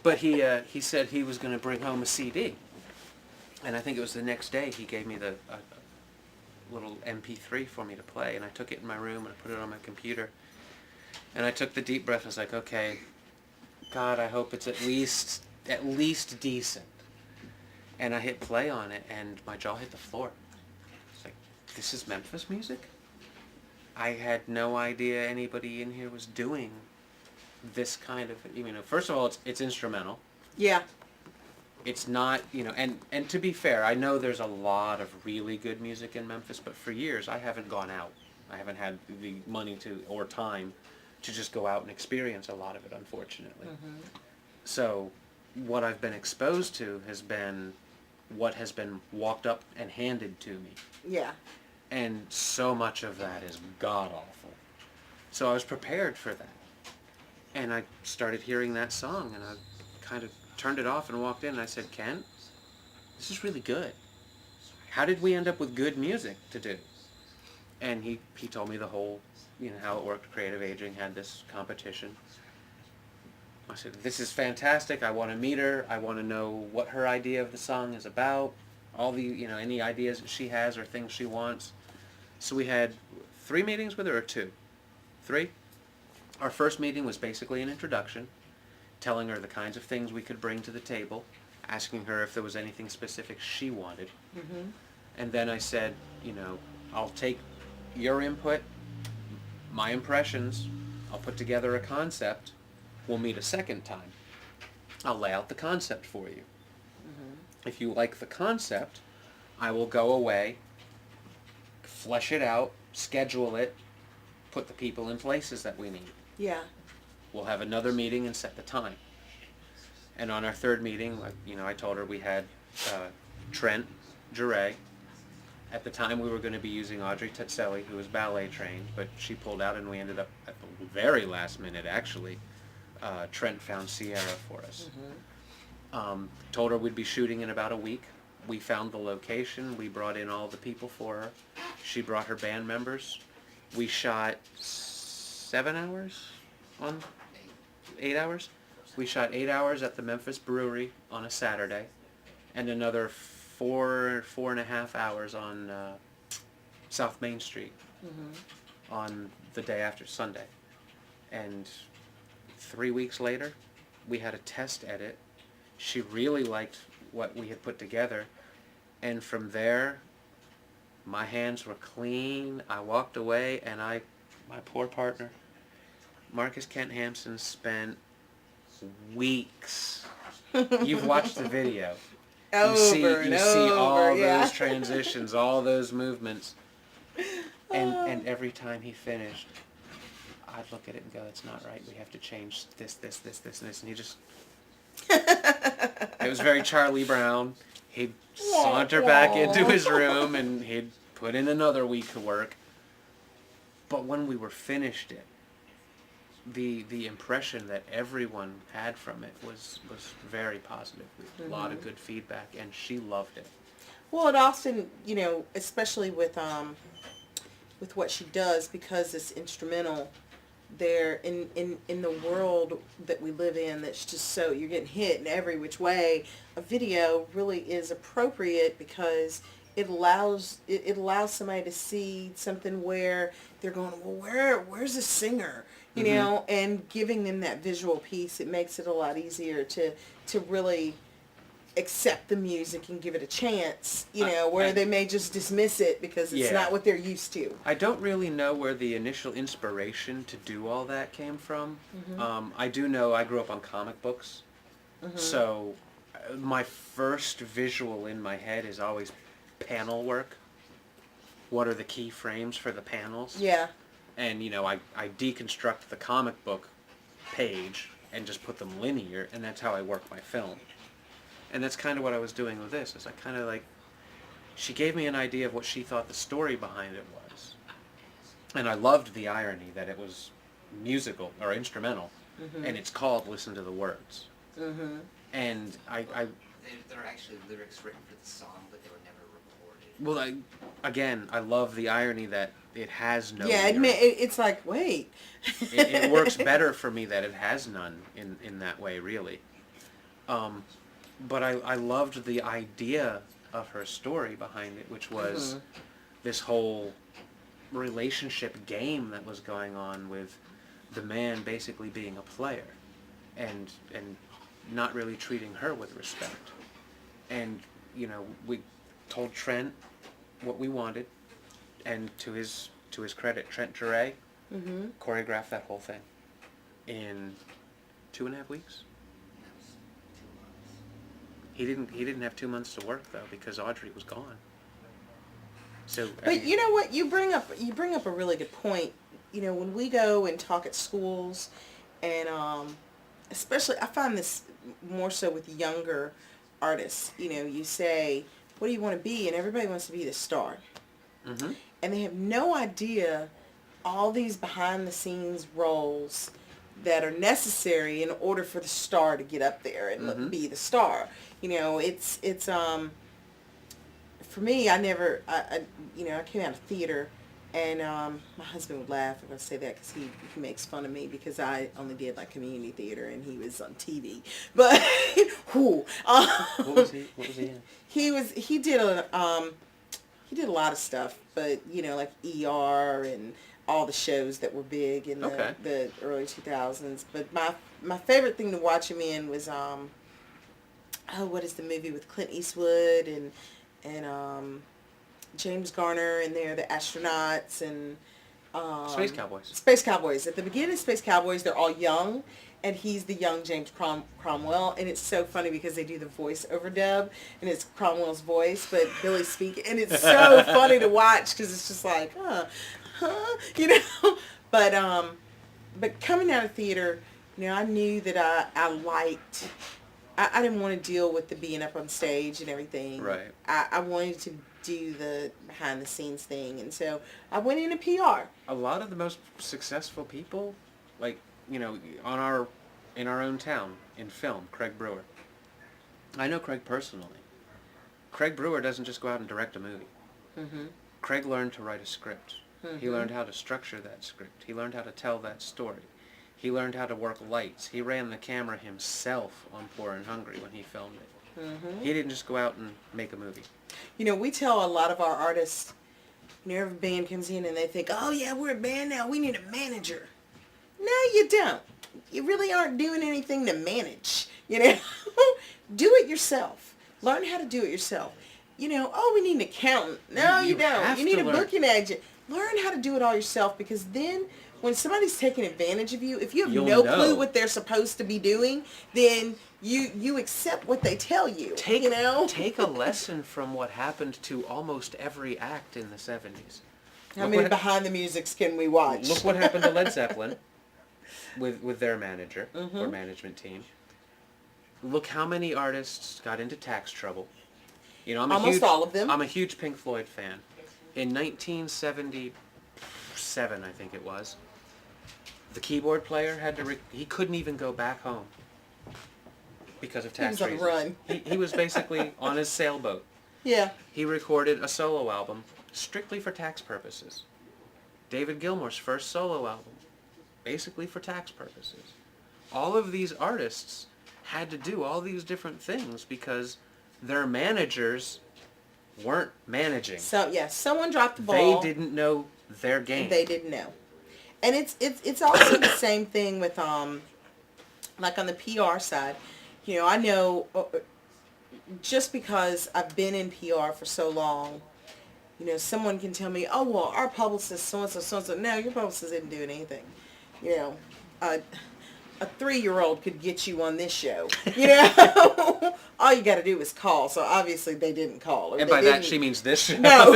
But he said he was going to bring home a CD. And I think it was the next day he gave me the little MP3 for me to play. And I took it in my room and I put it on my computer. And I took the deep breath and I was like, okay, God, I hope it's at least decent. And I hit play on it and my jaw hit the floor. It's like, this is Memphis music? I had no idea anybody in here was doing this kind of, first of all, it's instrumental. Yeah. It's not, and to be fair, I know there's a lot of really good music in Memphis, but for years I haven't gone out. I haven't had the money or time to just go out and experience a lot of it, unfortunately. Mm-hmm. So what I've been exposed to has been what has been walked up and handed to me. Yeah. And so much of that is god-awful. So I was prepared for that. And I started hearing that song, and I kind of turned it off and walked in, and I said, Kent, this is really good. How did we end up with good music to do? And he told me the whole, how it worked. Creative Aging had this competition. I said, this is fantastic. I want to meet her. I want to know what her idea of the song is about. All the, any ideas that she has or things she wants. So we had 3 meetings with her, or 2? 3? Our first meeting was basically an introduction, telling her the kinds of things we could bring to the table, asking her if there was anything specific she wanted. Mm-hmm. And then I said, I'll take your input, my impressions, I'll put together a concept, we'll meet a second time. I'll lay out the concept for you. Mm-hmm. If you like the concept, I will go away, flesh it out, schedule it, put the people in places that we need. Yeah. We'll have another meeting and set the time. And on our third meeting, I told her we had Trent Jure. At the time, we were going to be using Audrey Tetzelli, who was ballet trained, but she pulled out, and we ended up at the very last minute, actually. Trent found Sierra for us. Mm-hmm. Told her we'd be shooting in about a week. We found the location. We brought in all the people for her. She brought her band members. We shot 7 hours on 8 hours. We shot 8 hours at the Memphis Brewery on a Saturday, and another 4.5 hours on South Main Street on the day after Sunday. And 3 weeks later, we had a test edit. She really liked what we had put together, and from there, my hands were clean. I walked away, and my poor partner, Marcus Kent Hampson, spent weeks. You've watched the video. You see all those transitions, all those movements. And every time he finished, I'd look at it and go, it's not right. We have to change this, and this. And he just... It was very Charlie Brown. He'd saunter back into his room, and he'd put in another week of work. But when we were finished it, the impression that everyone had from it was very positive. A lot of good feedback, and she loved it. Well, it often, especially with what she does, because it's instrumental, there in the world that we live in, that's just so, you're getting hit in every which way. A video really is appropriate because it allows somebody to see something where they're going, well, where's the singer, and giving them that visual piece, it makes it a lot easier to really accept the music and give it a chance, where they may just dismiss it because it's not what they're used to. I don't really know where the initial inspiration to do all that came from. I do know I grew up on comic books, so my first visual in my head is always panel work. What are the key frames for the panels? Yeah. And, I deconstruct the comic book page and just put them linear, and that's how I work my film. And that's kind of what I was doing with this, is I kind of she gave me an idea of what she thought the story behind it was. And I loved the irony that it was musical, or instrumental, and it's called Listen to the Words. And There are actually lyrics written for the song, but they were never recorded. Well, again, I love the irony that it has no It's like, wait. it works better for me that it has none in that way, really. But I loved the idea of her story behind it, which was this whole relationship game that was going on with the man basically being a player and not really treating her with respect. And, we told Trent what we wanted, and to his credit, Trent Duray choreographed that whole thing in 2.5 weeks. He didn't have 2 months to work though, because Audrey was gone. So, but you know what, you bring up a really good point. When we go and talk at schools, and especially I find this more so with younger artists. You say, what do you want to be? And everybody wants to be the star. And they have no idea all these behind the scenes roles that are necessary in order for the star to get up there and be the star. It's for me, I came out of theater, and my husband would laugh if I say that, because he makes fun of me because I only did community theater and he was on TV. But what was he in? He did a lot of stuff, but like ER and all the shows that were big in the early 2000s. But my favorite thing to watch him in was what is the movie with Clint Eastwood and James Garner, and they're the astronauts, and Space Cowboys. Space Cowboys. At the beginning of Space Cowboys, they're all young, and he's the young James Cromwell, and it's so funny because they do the voice overdub, and it's Cromwell's voice, but Billy's speaking, and it's so funny to watch because it's just like, But coming out of theater, I knew that I liked. I didn't want to deal with the being up on stage and everything. Right. I wanted to do the behind the scenes thing, and so I went into PR. A lot of the most successful people, in our own town in film, Craig Brewer. I know Craig personally. Craig Brewer doesn't just go out and direct a movie. Craig learned to write a script. He learned how to structure that script. He learned how to tell that story. He learned how to work lights. He ran the camera himself on Poor and Hungry when he filmed it. He didn't just go out and make a movie. We tell a lot of our artists, every band comes in and they think, oh yeah, we're a band now, we need a manager. No, you don't. You really aren't doing anything to manage, Do it yourself. Learn how to do it yourself. Oh, we need an accountant. No, you don't. You need a booking agent. Learn how to do it all yourself, because then when somebody's taking advantage of you, if you have no clue what they're supposed to be doing, then you accept what they tell you. Take a lesson from what happened to almost every act in the 70s. How many behind the musics can we watch? Look what happened to Led Zeppelin with their manager or management team. Look how many artists got into tax trouble. Almost all of them. I'm a huge Pink Floyd fan. In 1977, I think it was, the keyboard player he couldn't even go back home because of tax reasons. He was on the run. He was basically on his sailboat. Yeah. He recorded a solo album strictly for tax purposes. David Gilmour's first solo album, basically for tax purposes. All of these artists had to do all these different things because their managers weren't managing. So yeah, someone dropped the ball. They didn't know their game. They didn't know. And it's also the same thing with like on the PR side. You know, I know just because I've been in PR for so long, you know, someone can tell me, oh, well, our publicist so-and-so, so-and-so. No, your publicist didn't do anything. You know, a 3-year-old could get you on this show. You know, all you got to do is call. So obviously they didn't call. And by that she means this show. No.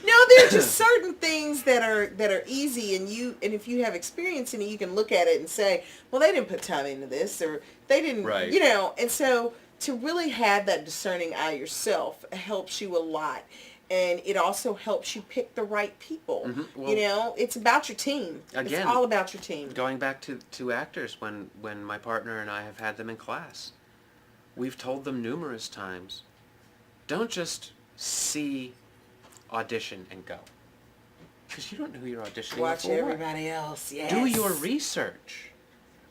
No, there are just certain things that are easy, and if you have experience in it, you can look at it and say, well, they didn't put time into this, or they didn't, right. You know, and so to really have that discerning eye yourself helps you a lot, and it also helps you pick the right people. Mm-hmm. Well, you know, it's about your team. Again, it's all about your team. Going back to actors, when my partner and I have had them in class, we've told them numerous times, don't just see audition and go, because you don't know who you're auditioning Watch for. everybody else. Yes. Do your research.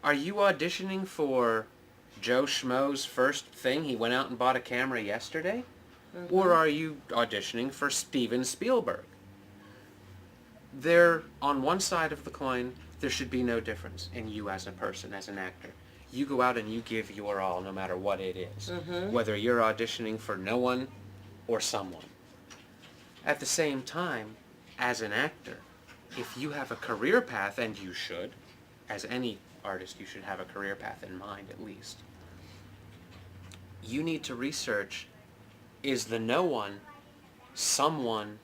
Are you auditioning for Joe Schmo's first thing? He went out and bought a camera yesterday? Mm-hmm. Or are you auditioning for Steven Spielberg? There, on one side of the coin, there should be no difference in you as a person, as an actor. You go out and you give your all, no matter what it is. Mm-hmm. Whether you're auditioning for no one or someone. At the same time, as an actor, if you have a career path, and you should, as any artist, you should have a career path in mind at least, you need to research, is the no one someone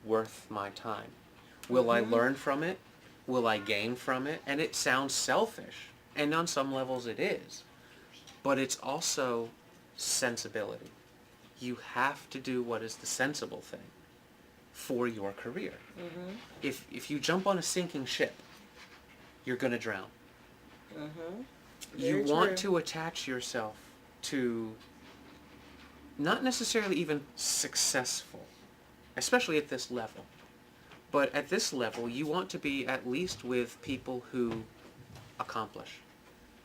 worth my time? Will I learn from it? Will I gain from it? And it sounds selfish, and on some levels it is, but it's also sensibility. You have to do what is the sensible thing for your career. Mm-hmm. If you jump on a sinking ship, you're going to drown. Mm-hmm. You want to attach yourself to not necessarily even successful, especially at this level. But at this level, you want to be at least with people who accomplish.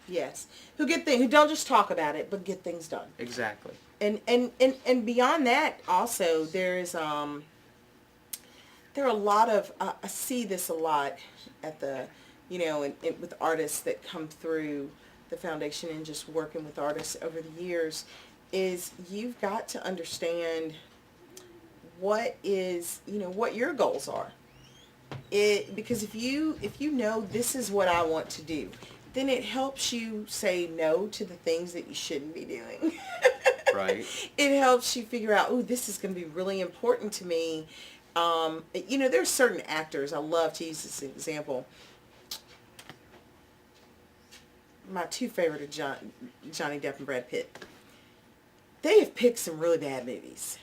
Yes. Who don't just talk about it, but get things done. Exactly. And beyond that, also, there are a lot of, I see this a lot at the, you know, with artists that come through the foundation and just working with artists over the years, is you've got to understand what is, you know, what your goals are. Because if you know this is what I want to do, then it helps you say no to the things that you shouldn't be doing. Right. It helps you figure out, oh, this is going to be really important to me. You know, there's certain actors, I love to use this example. My two favorite are Johnny Depp and Brad Pitt. They have picked some really bad movies,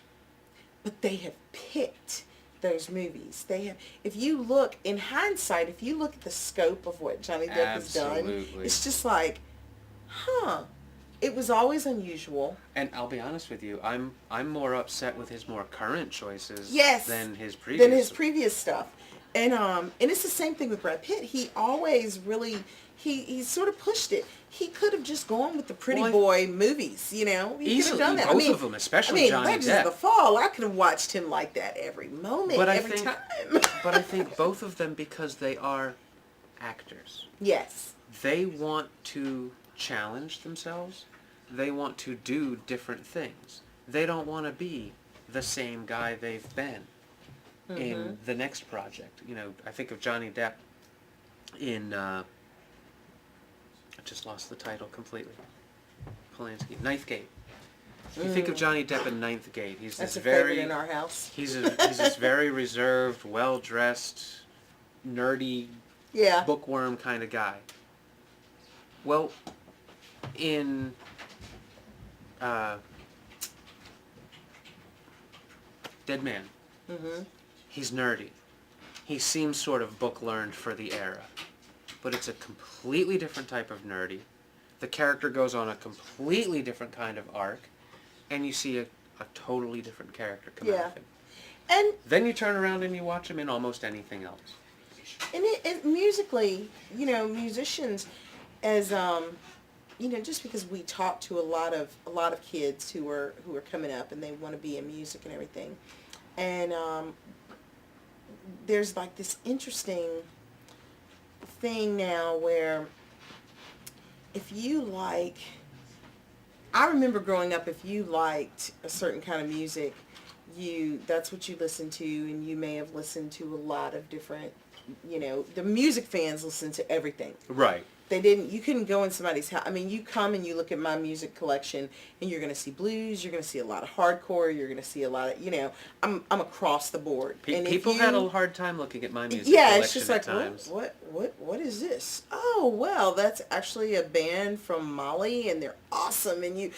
but they have picked those movies. They have, if you look, in hindsight, if you look at the scope of what Johnny Depp has done, it's just like, huh. It was always unusual. And I'll be honest with you, I'm more upset with his more current choices than his previous stuff. And it's the same thing with Brad Pitt. He always really he sort of pushed it. He could have just gone with the pretty boy movies, you know. He could have done that. Both of them, especially Johnny Depp. Legends of the Fall, I could have watched him like that every moment, every time. But I think both of them, because they are actors. Yes. They want to challenge themselves. They want to do different things. They don't want to be the same guy they've been in the next project. You know, I think of Johnny Depp in, I just lost the title completely. Polanski, Ninth Gate. You think of Johnny Depp in Ninth Gate. He's That's this a favorite in our house. He's this very reserved, well-dressed, nerdy, bookworm kind of guy. Well, in Dead Man, he's nerdy. He seems sort of book-learned for the era. But it's a completely different type of nerdy. The character goes on a completely different kind of arc. and you see a totally different character come Yeah. out of him. And Then you turn around and you watch him in almost anything else. it musically, musicians, as just because we talk to a lot of kids who are coming up and they want to be in music and everything, and there's like this interesting thing now where if you like, I remember growing up, if you liked a certain kind of music, that's what you listened to, and you may have listened to a lot of different, the music fans listen to everything. Right. You couldn't go in somebody's house. I mean, you come and you look at my music collection and you're going to see blues, you're going to see a lot of hardcore, you're going to see a lot of, I'm across the board. And People had a hard time looking at my music yeah, collection it's just at like, times. what is this? Oh, well, that's actually a band from Mali and they're awesome. And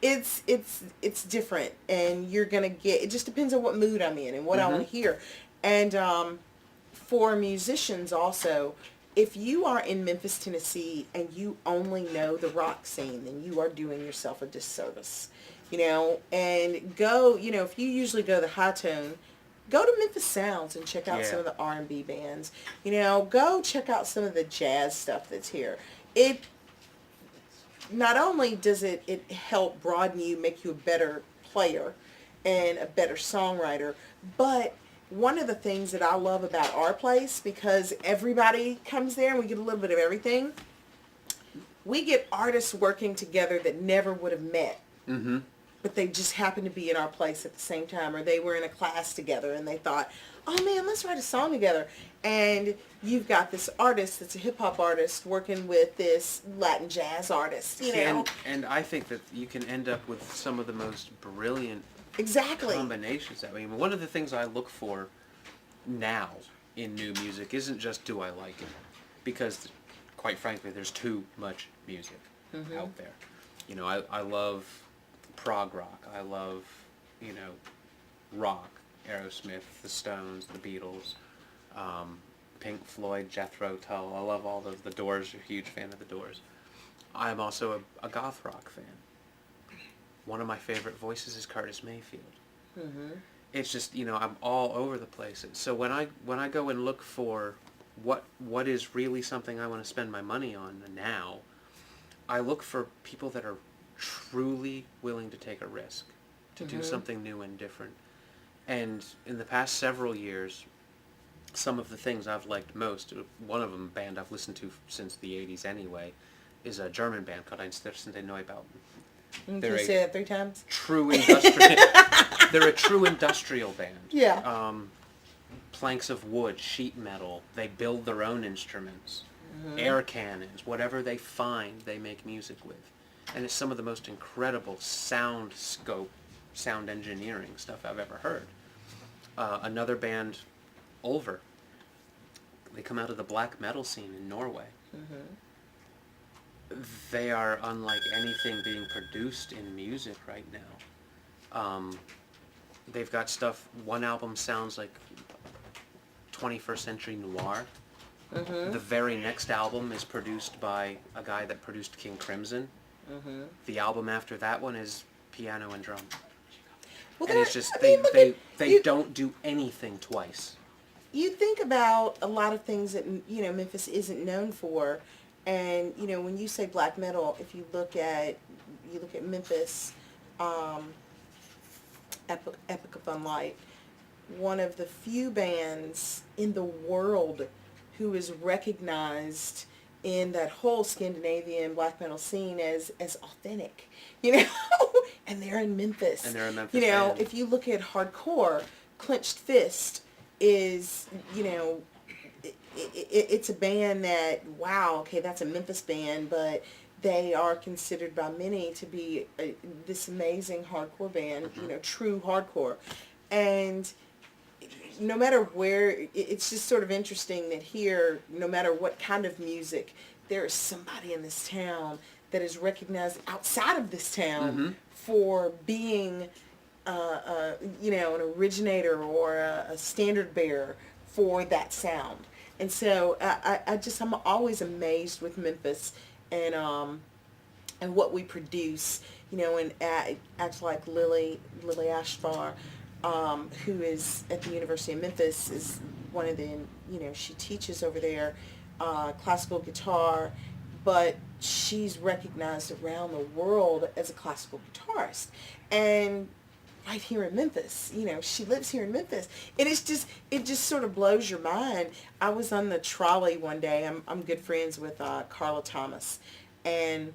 it's different, and you're going to it just depends on what mood I'm in and what I want to hear. And for musicians also, if you are in Memphis, Tennessee, and you only know the rock scene, then you are doing yourself a disservice, and go, if you usually go the high tone, go to Memphis Sounds and check out some of the R&B bands, go check out some of the jazz stuff that's here. It, not only does it help broaden you, make you a better player and a better songwriter, but one of the things that I love about our place, because everybody comes there and we get a little bit of everything, we get artists working together that never would have met. Mm-hmm. But they just happen to be in our place at the same time, or they were in a class together and they thought, oh man, let's write a song together. And you've got this artist that's a hip-hop artist working with this Latin jazz artist, And I think that you can end up with some of the most brilliant Exactly. combinations. I mean, one of the things I look for now in new music isn't just do I like it, because quite frankly there's too much music out there. I love prog rock, I love rock, Aerosmith, the Stones, the Beatles, Pink Floyd, Jethro Tull. I love all of the Doors. I'm a huge fan of the Doors. I'm also a goth rock fan. One of my favorite voices is Curtis Mayfield. Mm-hmm. It's just, I'm all over the place. So when I go and look for what is really something I want to spend my money on now, I look for people that are truly willing to take a risk, to do something new and different. And in the past several years, some of the things I've liked most, one of them, band I've listened to since the 80s anyway, is a German band called 102xE05. Can you say that 3 times? True industrial. They're a true industrial band. Yeah. Planks of wood, sheet metal. They build their own instruments, air cannons, whatever they find, they make music with, and it's some of the most incredible sound engineering stuff I've ever heard. Another band, Ulver. They come out of the black metal scene in Norway. They are unlike anything being produced in music right now. They've got stuff, one album sounds like 21st century noir. The very next album is produced by a guy that produced King Crimson. The album after that one is piano and drum. Well, and it's just, they don't do anything twice. You think about a lot of things that, Memphis isn't known for. And, when you say black metal, if you look at Memphis, Epic of Unlight, one of the few bands in the world who is recognized in that whole Scandinavian black metal scene as authentic, and they're in Memphis. And they're a Memphis band. If you look at hardcore, Clenched Fist is, it's a band that, wow, okay, that's a Memphis band, but they are considered by many to be this amazing hardcore band, true hardcore. And no matter where, it's just sort of interesting that here, no matter what kind of music, there is somebody in this town that is recognized outside of this town for being, an originator or a standard bearer for that sound. And so I'm always amazed with Memphis, and and what we produce, and acts like Lily Ashfar, who is at the University of Memphis, is one of the, she teaches over there classical guitar, but she's recognized around the world as a classical guitarist. And right here in Memphis, she lives here in Memphis. And it just sort of blows your mind. I was on the trolley one day. I'm good friends with Carla Thomas. And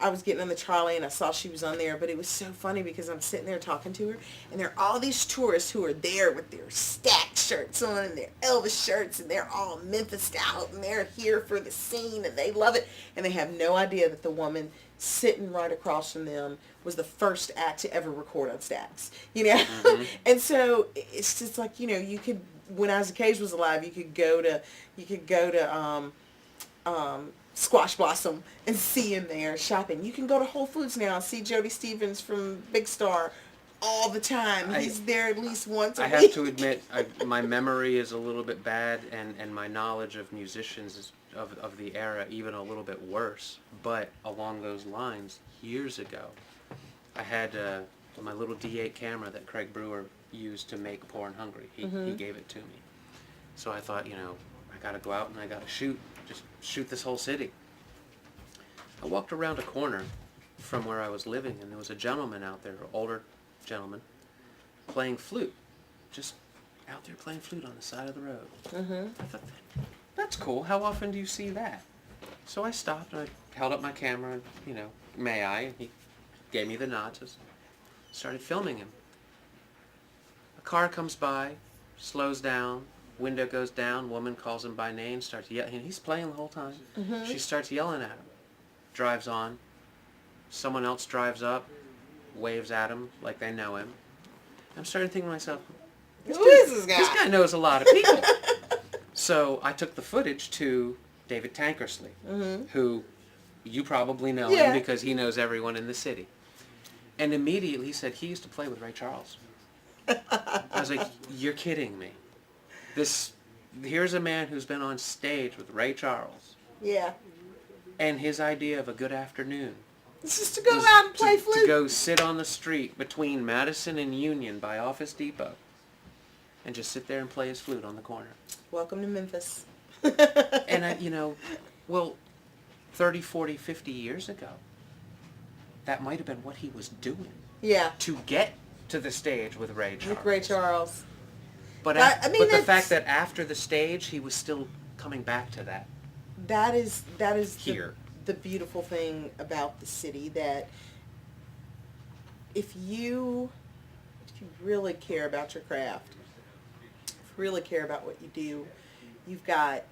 I was getting on the trolley and I saw she was on there, but it was so funny because I'm sitting there talking to her, and there are all these tourists who are there with their Stax shirts on and their Elvis shirts, and they're all Memphis out, and they're here for the scene, and they love it, and they have no idea that the woman sitting right across from them was the first act to ever record on Stax, Mm-hmm. And so it's just like, you could, when Isaac Hayes was alive, you could go to Squash Blossom and see him there shopping. You can go to Whole Foods now and see Jody Stevens from Big Star all the time. He's there at least once a week. I have to admit, my memory is a little bit bad, and my knowledge of musicians is, of the era, even a little bit worse. But along those lines, years ago, I had my little D8 camera that Craig Brewer used to make Poor and Hungry. He gave it to me. So I thought, I got to go out and I got to just shoot this whole city. I walked around a corner from where I was living, and there was a gentleman out there, an older gentleman, playing flute. Just out there playing flute on the side of the road. I thought, that's cool. How often do you see that? So I stopped and I held up my camera and, may I? And he gave me the nod. Just started filming him. A car comes by, slows down, window goes down, woman calls him by name, starts yelling, and he's playing the whole time. She starts yelling at him, drives on, someone else drives up, waves at him like they know him. I'm starting to think to myself, Who is this guy? This guy knows a lot of people. So I took the footage to David Tankersley, who you probably know him because he knows everyone in the city. And immediately he said he used to play with Ray Charles. I was like, you're kidding me. Here's a man who's been on stage with Ray Charles. Yeah. And his idea of a good afternoon. It's just to go out and play flute. To go sit on the street between Madison and Union by Office Depot and just sit there and play his flute on the corner. Welcome to Memphis. And 30, 40, 50 years ago, that might have been what he was doing. Yeah. To get to the stage with Ray Charles. With Ray Charles. But the fact that after the stage, he was still coming back to that. That is here. The beautiful thing about the city, that if you really care about your craft, really care about what you do, you've got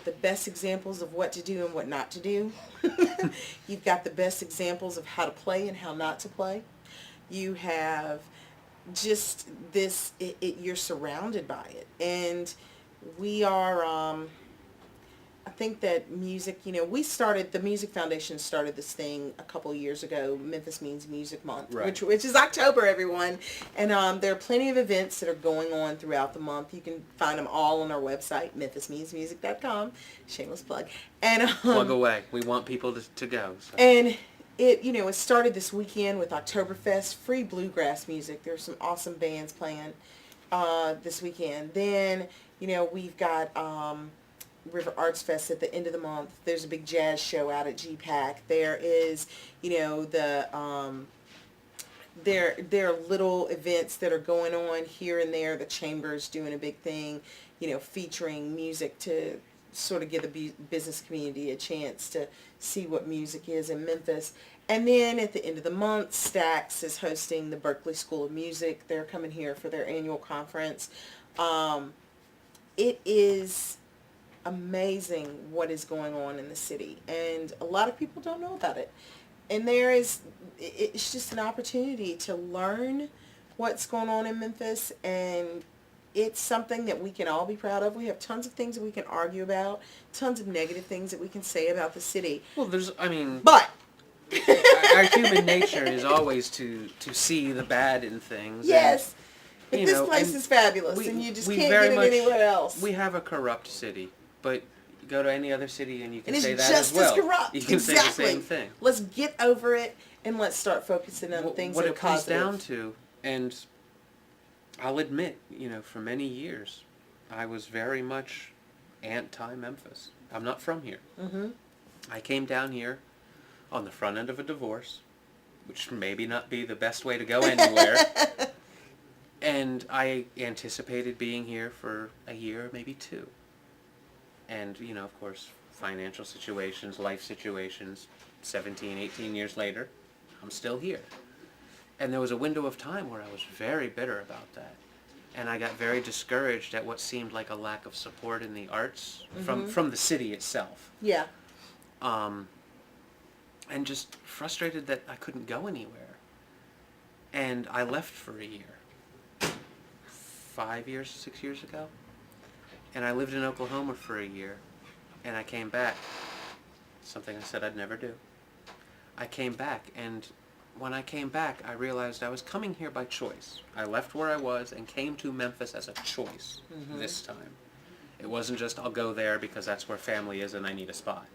the best examples of what to do and what not to do. You've got the best examples of how to play and how not to play. You have just this, you're surrounded by it. And we are, I think that music, the Music Foundation started this thing a couple of years ago, Memphis Means Music Month, right. which is October, everyone. And there are plenty of events that are going on throughout the month. You can find them all on our website, memphismeansmusic.com. Shameless plug. And plug away. We want people to go. So. And it started this weekend with Oktoberfest, free bluegrass music. There's some awesome bands playing this weekend. Then, we've got River Arts Fest at the end of the month. There's a big jazz show out at GPAC. There is, there are little events that are going on here and there. The Chamber's doing a big thing, featuring music to sort of give the business community a chance to see what music is in Memphis. And then at the end of the month, Stax is hosting the Berkeley School of Music. They're coming here for their annual conference. It is amazing what is going on in the city, and a lot of people don't know about it. And it's just an opportunity to learn what's going on in Memphis, and it's something that we can all be proud of. We have tons of things that we can argue about, tons of negative things that we can say about the city. Well, but our human nature is always to see the bad in things. Yes. And, but this place is fabulous, and you just can't get it anywhere else. We have a corrupt city, but go to any other city and you can And it's say that just as well. as corrupt. You can say the same thing. Let's get over it and let's start focusing on things What that are it comes positive. down to, and I'll admit, for many years, I was very much anti-Memphis. I'm not from here. Mm-hmm. I came down here on the front end of a divorce, which maybe not be the best way to go anywhere. And I anticipated being here for a year, maybe two. And, of course, financial situations, life situations, 17, 18 years later, I'm still here. And there was a window of time where I was very bitter about that. And I got very discouraged at what seemed like a lack of support in the arts from the city itself. Yeah. And just frustrated that I couldn't go anywhere. And I left for a year. 5 years, 6 years ago. And I lived in Oklahoma for a year. And I came back. Something I said I'd never do. I came back, and when I came back, I realized I was coming here by choice. I left where I was and came to Memphis as a choice this time. It wasn't just, I'll go there because that's where family is and I need a spot.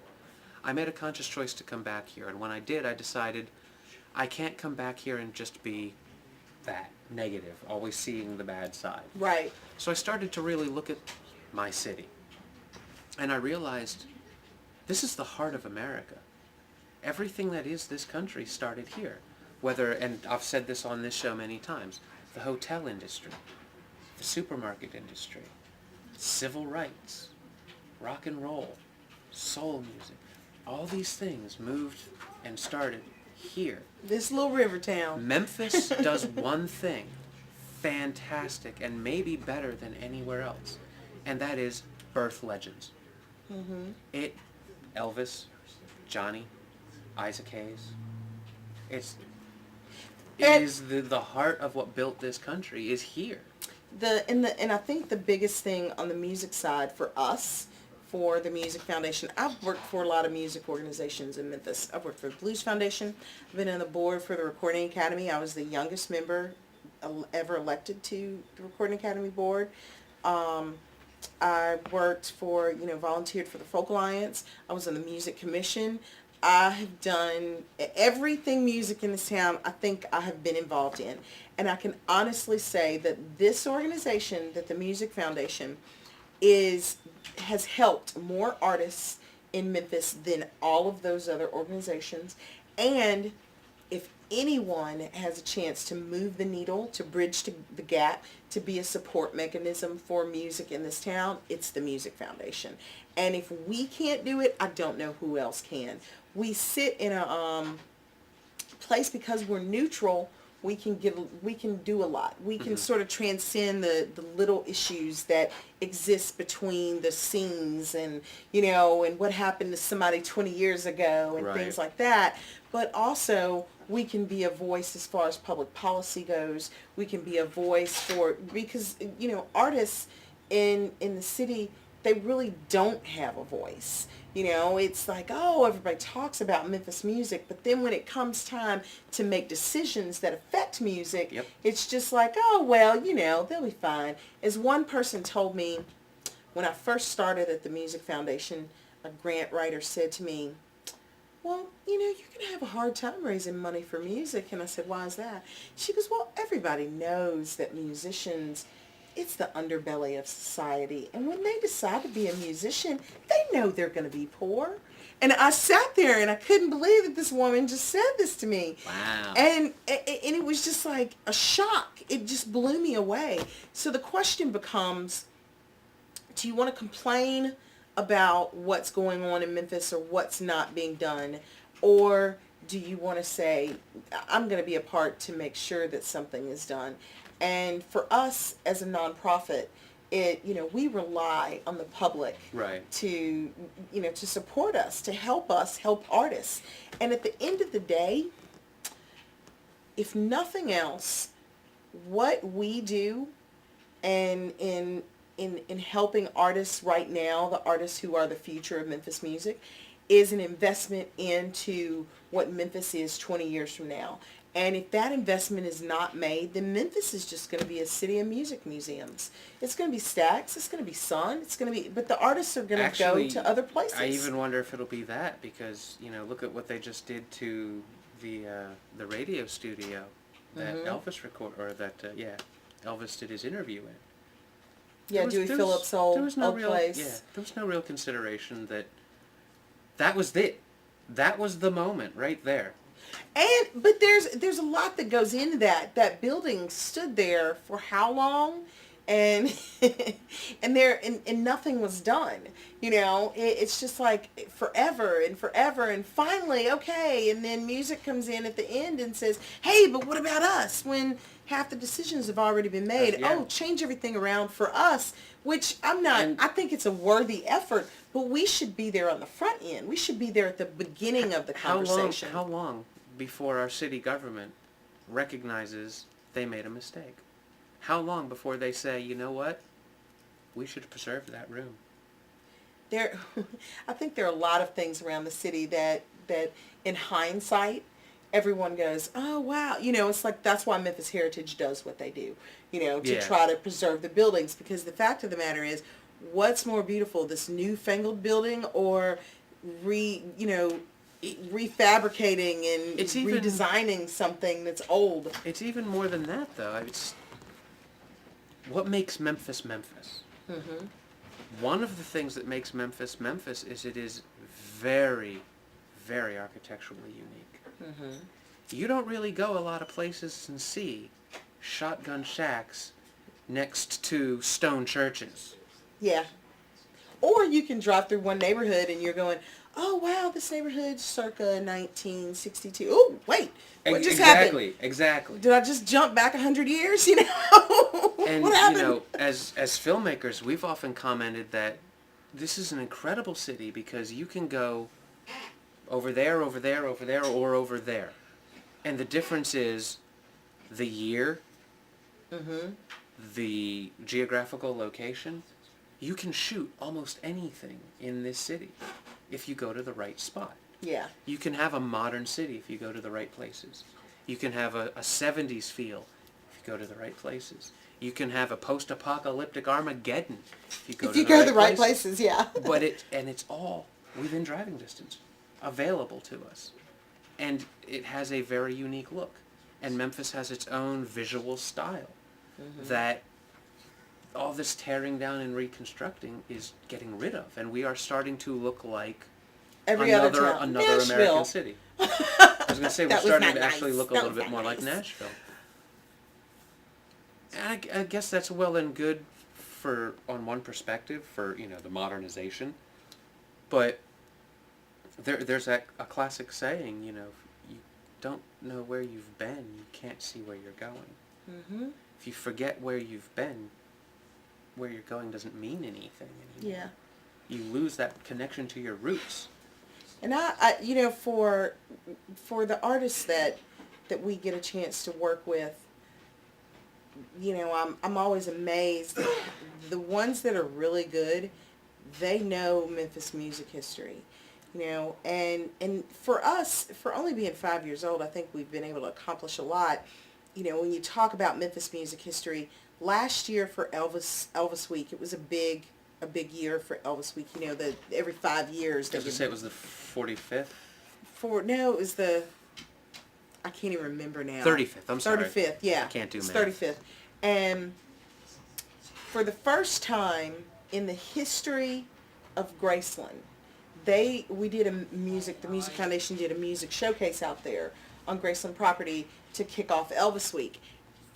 I made a conscious choice to come back here, and when I did, I decided I can't come back here and just be that, negative, always seeing the bad side. Right. So I started to really look at my city. And I realized this is the heart of America. Everything that is this country started here. And I've said this on this show many times, the hotel industry, the supermarket industry, civil rights, rock and roll, soul music, all these things moved and started here. This little river town. Memphis does one thing fantastic and maybe better than anywhere else, and that is birth legends. Elvis, Johnny, Isaac Hayes. It is the heart of what built this country is here. And I think the biggest thing on the music side for us, for the Music Foundation, I've worked for a lot of music organizations in Memphis. I've worked for the Blues Foundation. I've been on the board for the Recording Academy. I was the youngest member ever elected to the Recording Academy board. I worked for, volunteered for the Folk Alliance. I was on the Music Commission. I have done everything music in this town I think I have been involved in. And I can honestly say that this organization, that the Music Foundation, has helped more artists in Memphis than all of those other organizations. And if anyone has a chance to move the needle, to bridge the gap, to be a support mechanism for music in this town, it's the Music Foundation. And if we can't do it, I don't know who else can. We sit in a place because we're neutral. We can do a lot. We can sort of transcend the little issues that exist between the scenes and and what happened to somebody 20 years ago and things like that. But also we can be a voice as far as public policy goes. We can be a voice because artists in the city, they really don't have a voice. It's like, oh, everybody talks about Memphis music, but then when it comes time to make decisions that affect music, it's just like, oh, well, they'll be fine. As one person told me when I first started at the Music Foundation, a grant writer said to me, well, you're going to have a hard time raising money for music. And I said, why is that? She goes, well, everybody knows that musicians, it's the underbelly of society. And when they decide to be a musician, they know they're going to be poor. And I sat there and I couldn't believe that this woman just said this to me. Wow. And it was just like a shock. It just blew me away. So the question becomes, do you want to complain about what's going on in Memphis or what's not being done? Or do you want to say, I'm going to be a part to make sure that something is done? And for us as a nonprofit, we rely on the public to support us, to help help artists. And at the end of the day, if nothing else, what we do and in helping artists right now, the artists who are the future of Memphis music, is an investment into what Memphis is 20 years from now. And if that investment is not made, then Memphis is just going to be a city of music museums. It's going to be Stax, it's going to be Sun, it's going to be, but the artists are going to go to other places. I even wonder if it'll be that, because, look at what they just did to the radio studio that Elvis Elvis did his interview in. Yeah, Dewey Phillips' old place. Yeah, there was no real consideration that was it. That was the moment right there. But there's a lot that goes into that. That building stood there for how long, and and nothing was done. It's just like forever and forever, and finally, okay, and then music comes in at the end and says, "Hey, but what about us?" When half the decisions have already been made. Yeah. Oh, change everything around for us, which I think it's a worthy effort, but we should be there on the front end. We should be there at the beginning of the conversation. How long before our city government recognizes they made a mistake? How long before they say, you know what, we should preserve that room? I think there are a lot of things around the city that in hindsight, everyone goes, oh, wow. It's like that's why Memphis Heritage does what they do, to try to preserve the buildings. Because the fact of the matter is, what's more beautiful, this newfangled building or refabricating and redesigning something that's old? It's even more than that, though. It's what makes Memphis Memphis. Mm-hmm. One of the things that makes Memphis Memphis is it is very, very architecturally unique. Mm-hmm. You don't really go a lot of places and see shotgun shacks next to stone churches. Yeah. Or you can drive through one neighborhood and you're going, oh, wow, this neighborhood's circa 1962. Oh, wait, what just happened? Exactly. Did I just jump back 100 years, And, what happened? as filmmakers, we've often commented that this is an incredible city because you can go over there, over there, over there, or over there. And the difference is the year, the geographical location. You can shoot almost anything in this city if you go to the right spot. Yeah. You can have a modern city if you go to the right places. You can have a 70s feel if you go to the right places. You can have a post-apocalyptic Armageddon if you go to the right places. Yeah. But it's all within driving distance, available to us. And it has a very unique look. And Memphis has its own visual style that all this tearing down and reconstructing is getting rid of. And we are starting to look like another American city. I was going to say, we're starting to actually look a little bit more like Nashville. And I guess that's well and good on one perspective, for, the modernization. But there's a classic saying, if you don't know where you've been, you can't see where you're going. Mm-hmm. If you forget where you've been, where you're going doesn't mean anything anymore. Yeah. You lose that connection to your roots. And I for the artists that we get a chance to work with, I'm always amazed that the ones that are really good, they know Memphis music history. And for us, for only being 5 years old, I think we've been able to accomplish a lot. When you talk about Memphis music history, last year for Elvis Week, it was a big year for Elvis Week. Every 5 years. I was going to say it was the 45th? No, it was I can't even remember now. 35th, I'm sorry. 35th, yeah. I can't do math. 35th. And for the first time in the history of Graceland, the Music Foundation did a music showcase out there on Graceland property to kick off Elvis Week.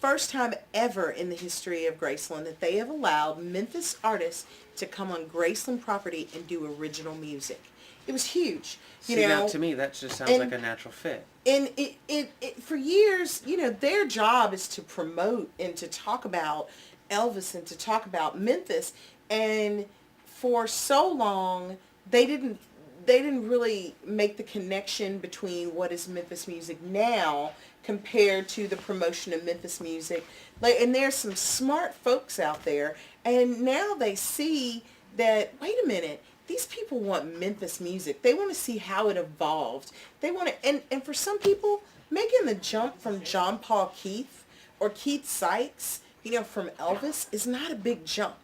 First time ever in the history of Graceland that they have allowed Memphis artists to come on Graceland property and do original music. It was huge. Now, to me, that just sounds like a natural fit. And it for years, their job is to promote and to talk about Elvis and to talk about Memphis. And for so long, they didn't really make the connection between what is Memphis music now compared to the promotion of Memphis music. And there's some smart folks out there, and now they see that, wait a minute, these people want Memphis music. They want to see how it evolved. They want to, and for some people, making the jump from John Paul Keith or Keith Sykes, from Elvis is not a big jump.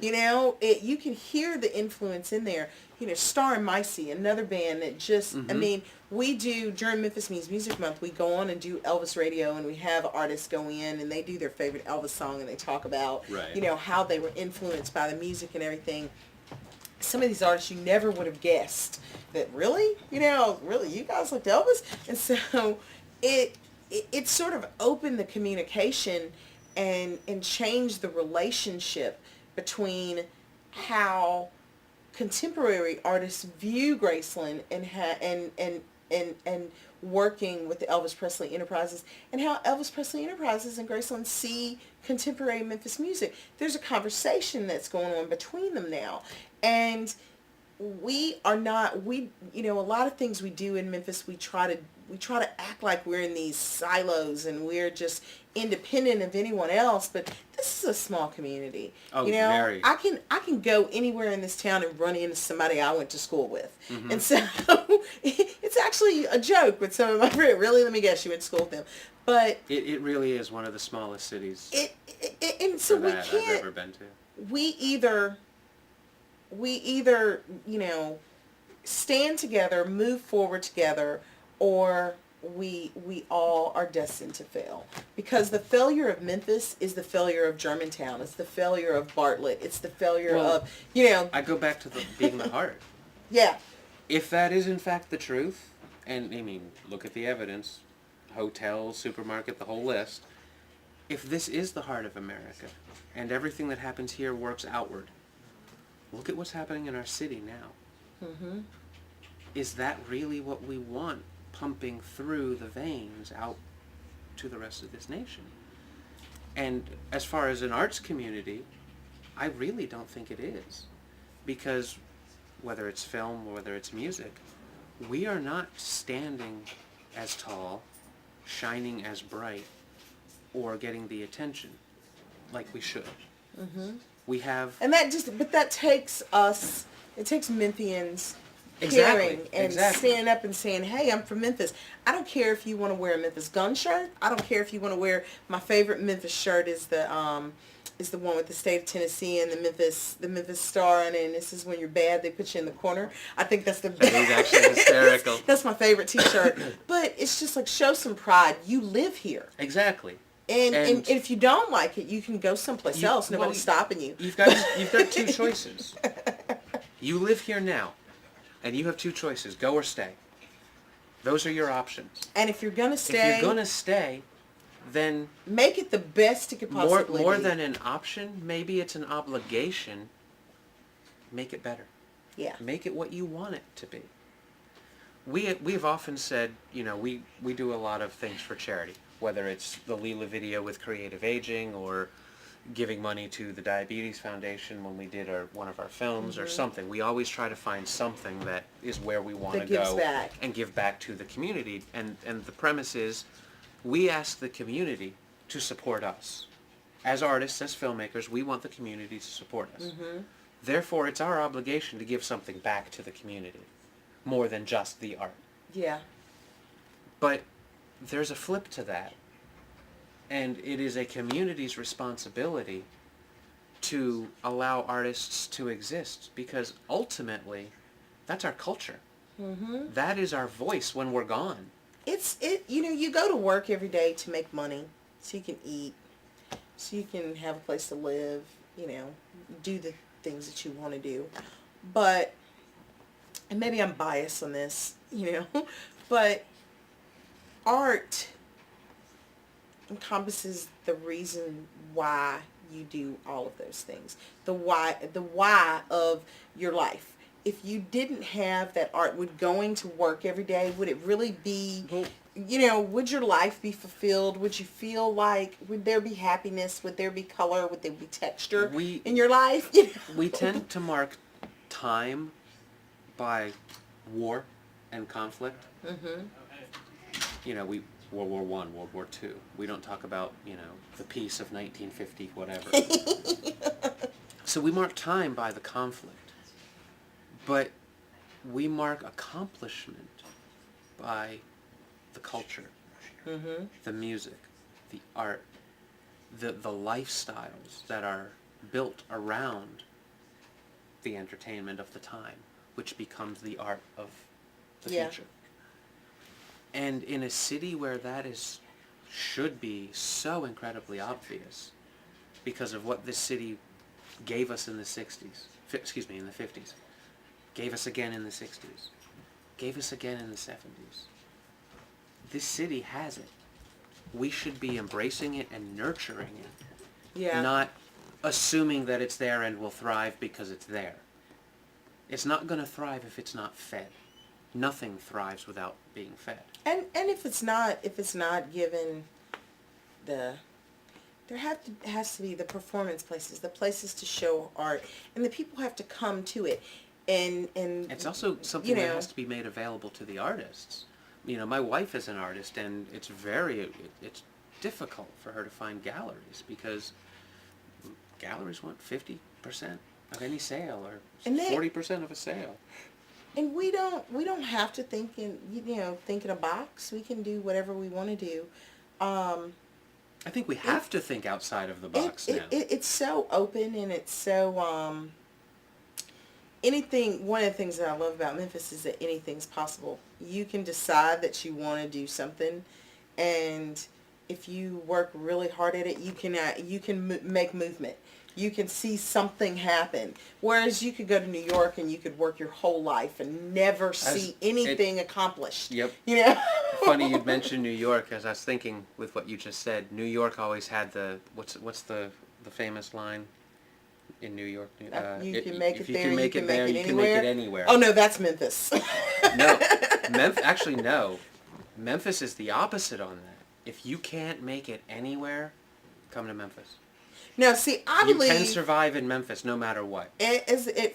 You can hear the influence in there. Star and Micey, another band that just, we do, during Memphis Means Music Month, we go on and do Elvis radio, and we have artists go in and they do their favorite Elvis song, and they talk about, how they were influenced by the music and everything. Some of these artists you never would have guessed that really you guys liked Elvis. And so it sort of opened the communication and changed the relationship between how contemporary artists view Graceland and working with the Elvis Presley Enterprises, and how Elvis Presley Enterprises and Graceland see contemporary Memphis music. There's a conversation that's going on between them now. And a lot of things we do in Memphis, we try to act like we're in these silos and we're just independent of anyone else, but this is a small community. Oh, very. I can go anywhere in this town and run into somebody I went to school with. And so it's actually a joke with some of my friends. Really, let me guess, you went to school with them. But it really is one of the smallest cities and so we I've can't, ever been to. we either stand together, move forward together, or we all are destined to fail. Because the failure of Memphis is the failure of Germantown. It's the failure of Bartlett. It's the failure of, I go back to being the heart. Yeah. If that is in fact the truth, and look at the evidence, hotel, supermarket, the whole list. If this is the heart of America, and everything that happens here works outward, look at what's happening in our city now. Is that really what we want pumping through the veins out to the rest of this nation? And as far as an arts community, I really don't think it is. Because whether it's film or whether it's music, we are not standing as tall, shining as bright, or getting the attention like we should. We have... And that takes us, it takes Memphians caring and standing up and saying, hey, I'm from Memphis. I don't care if you want to wear a Memphis Gun shirt. I don't care if you want to wear, my favorite Memphis shirt is the one with the state of Tennessee and the Memphis Star on it, and this is when you're bad, they put you in the corner. I think that's the best. That is actually hysterical. That's my favorite t-shirt. But it's just like, show some pride. You live here. Exactly. And if you don't like it, you can go someplace else. Nobody's stopping you. You've got two choices. You live here now, and you have two choices: go or stay. Those are your options. And if you're gonna stay, then make it the best it could possibly more be. than an option, maybe it's an obligation. Make it better. Yeah. Make it what you want it to be. We've often said, we do a lot of things for charity, whether it's the Leela video with creative aging or giving money to the Diabetes Foundation when we did one of our films or something. We always try to find something that is where we want to go and give back to the community. And the premise is, we ask the community to support us. As artists, as filmmakers, we want the community to support us. Therefore, it's our obligation to give something back to the community, more than just the art. Yeah. But there's a flip to that. And it is a community's responsibility to allow artists to exist, because ultimately, that's our culture. That is our voice when we're gone. You go to work every day to make money, so you can eat, so you can have a place to live, do the things that you want to do. But, and maybe I'm biased on this, but art encompasses the reason why you do all of those things. The why of your life. If you didn't have that art, would going to work every day, would it really be, would your life be fulfilled? Would you feel like, would there be happiness? Would there be color? Would there be texture in your life? We tend to mark time by war and conflict. World War I, World War II. We don't talk about, the peace of 1950, whatever. So we mark time by the conflict. But we mark accomplishment by the culture, the music, the art, the lifestyles that are built around the entertainment of the time, which becomes the art of the future. And in a city where that should be so incredibly obvious because of what this city gave us in the 60s, in the 50s, gave us again in the 60s, gave us again in the 70s. This city has it. We should be embracing it and nurturing it, not assuming that it's there and will thrive because it's there. It's not going to thrive if it's not fed. Nothing thrives without being fed. And if it's not given there has to be the performance places, the places to show art, and the people have to come to it. And it's also something that has to be made available to the artists. You know, my wife is an artist, and it's difficult for her to find galleries because galleries want 50% of any sale or 40% of a sale. And we don't have to think in a box. We can do whatever we want to do. I think we have to think outside of the box now. It's so open, and it's so one of the things that I love about Memphis is that anything's possible. You can decide that you want to do something, and if you work really hard at it, you can make movement. You can see something happen. Whereas you could go to New York and you could work your whole life and never see anything accomplished. Yep. You know? Funny you'd mention New York, as I was thinking with what you just said. New York always had what's the famous line in New York? You can make it there, you can make it anywhere. Oh no, that's Memphis. No, actually no. Memphis is the opposite on that. If you can't make it anywhere, come to Memphis. Now, see, I believe you can survive in Memphis no matter what.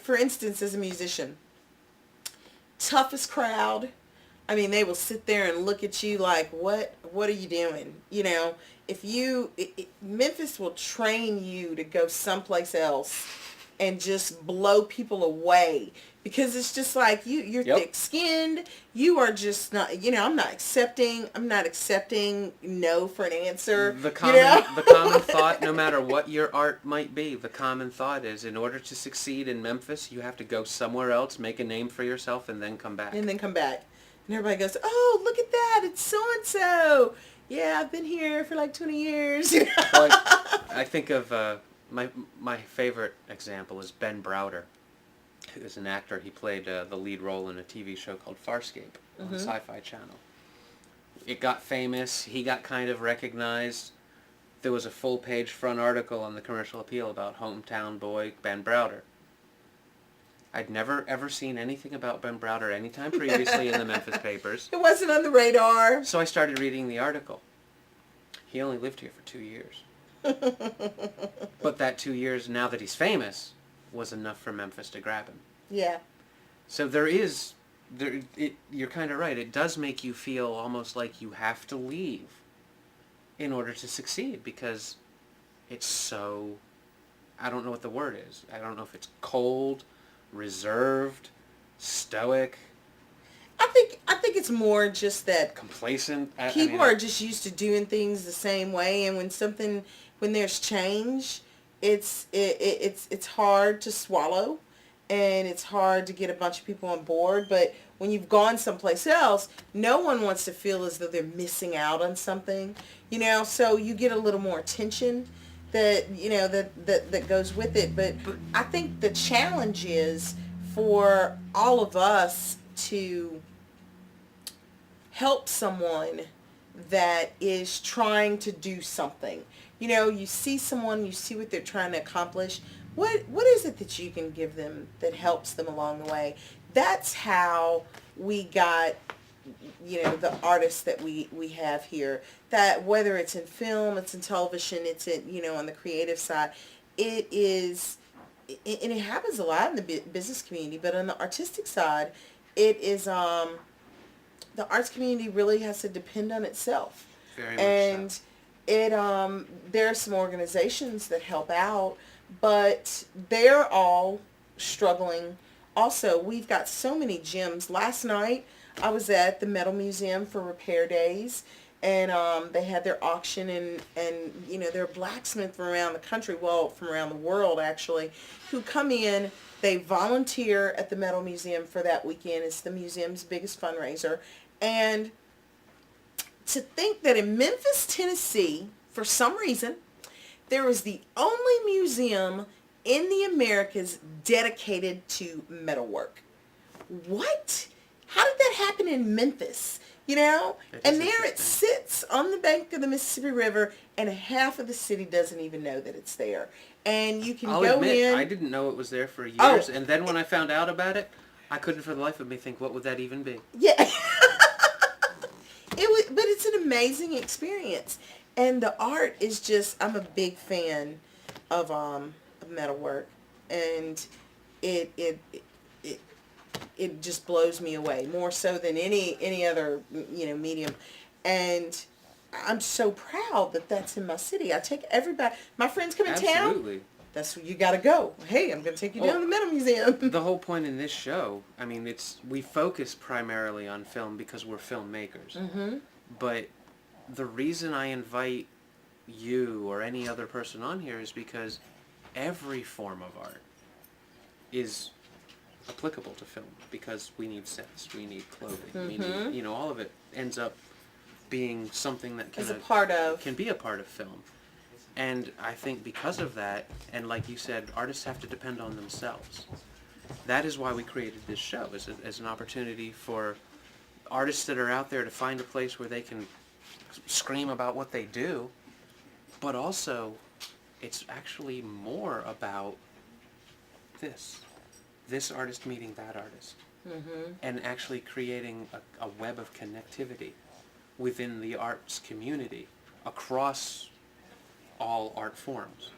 For instance, as a musician, toughest crowd. I mean, they will sit there and look at you like, what are you doing? You know, Memphis will train you to go someplace else and just blow people away. Because it's just like you're thick-skinned. You are just not. I'm not accepting no for an answer. The common thought, no matter what your art might be, the common thought is, in order to succeed in Memphis, you have to go somewhere else, make a name for yourself, and then come back. And everybody goes, "Oh, look at that! It's so and so. Yeah, I've been here for like 20 years." Well, I think of my favorite example is Ben Browder. Who is an actor. He played the lead role in a TV show called Farscape on the Sci-Fi Channel. It got famous. He got kind of recognized. There was a full-page front article on the Commercial Appeal about hometown boy Ben Browder. I'd never ever seen anything about Ben Browder anytime previously in the Memphis papers. It wasn't on the radar. So I started reading the article. He only lived here for 2 years. But that 2 years, now that he's famous, was enough for Memphis to grab him. Yeah. So you're kind of right. It does make you feel almost like you have to leave in order to succeed because it's so, I don't know what the word is. I don't know if it's cold, reserved, stoic. I think it's more just that complacent. People are just used to doing things the same way, and when there's change, it's hard to swallow, and it's hard to get a bunch of people on board. But when you've gone someplace else, no one wants to feel as though they're missing out on something, so you get a little more attention that goes with it. But I think the challenge is for all of us to help someone that is trying to do something. You see someone, you see what they're trying to accomplish. What is it that you can give them that helps them along the way? That's how we got, the artists that we have here. That whether it's in film, it's in television, it's in, on the creative side, it is, and it happens a lot in the business community, but on the artistic side, it is, the arts community really has to depend on itself. Very much so. There are some organizations that help out, but they're all struggling also, we've got so many gems. Last night, I was at the Metal Museum for Repair Days, and they had their auction, and you know, there are blacksmiths from around the country, well, from around the world, actually, who come in. They volunteer at the Metal Museum for that weekend. It's the museum's biggest fundraiser. And to think that in Memphis, Tennessee, for some reason, there is the only museum in the Americas dedicated to metalwork. What? How did that happen in Memphis? You know? And there it sits on the bank of the Mississippi River, and half of the city doesn't even know that it's there. And you can I'll go admit, in. I didn't know it was there for years, and then when I found out about it, I couldn't for the life of me think, what would that even be? Yeah. But it's an amazing experience. And the art is just, I'm a big fan of metalwork, and it just blows me away, more so than any other, you know, medium. And I'm so proud that that's in my city. I take everybody, my friends come in town. Absolutely. That's where you got to go. Hey, I'm going to take you down to the Metal Museum. The whole point in this show, I mean, we focus primarily on film because we're filmmakers. Mm-hmm. But the reason I invite you or any other person on here is because every form of art is applicable to film, because we need sets, we need clothing, we need, you know, all of it ends up being something that can be a part of film. And I think because of that, and like you said, artists have to depend on themselves. That is why we created this show, as an opportunity for artists that are out there to find a place where they can scream about what they do, but also it's actually more about this artist meeting that artist, and actually creating a web of connectivity within the arts community across all art forms,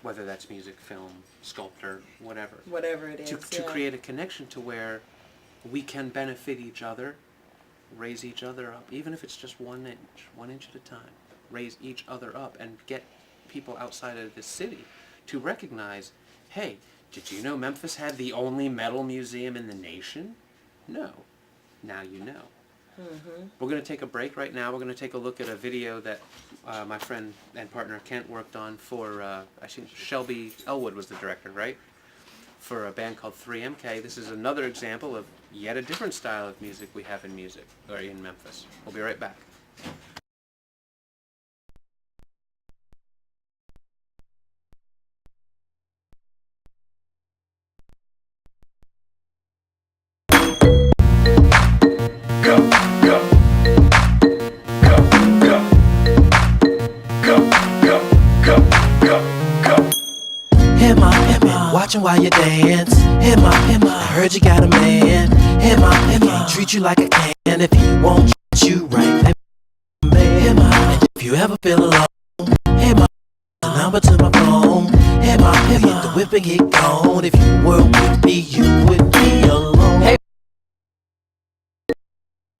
whether that's music, film, sculpture, whatever. Whatever it is. To create a connection to where we can benefit each other, raise each other up, even if it's just 1 inch at a time. Raise each other up and get people outside of this city to recognize, hey, did you know Memphis had the only metal museum in the nation? No. Now you know. We're going to take a break right now. We're going to take a look at a video that my friend and partner Kent worked on for, I think Shelby Elwood was the director, right? For a band called 3MK. This is another example of yet a different style of music we have in Memphis. We'll be right back. Watching while you dance, I heard you got a man. Can't treat you like a can if he won't treat you right. And if you ever feel alone, the number to my phone. Get the whip and get gone. If you were with me, you would be alone. Hey,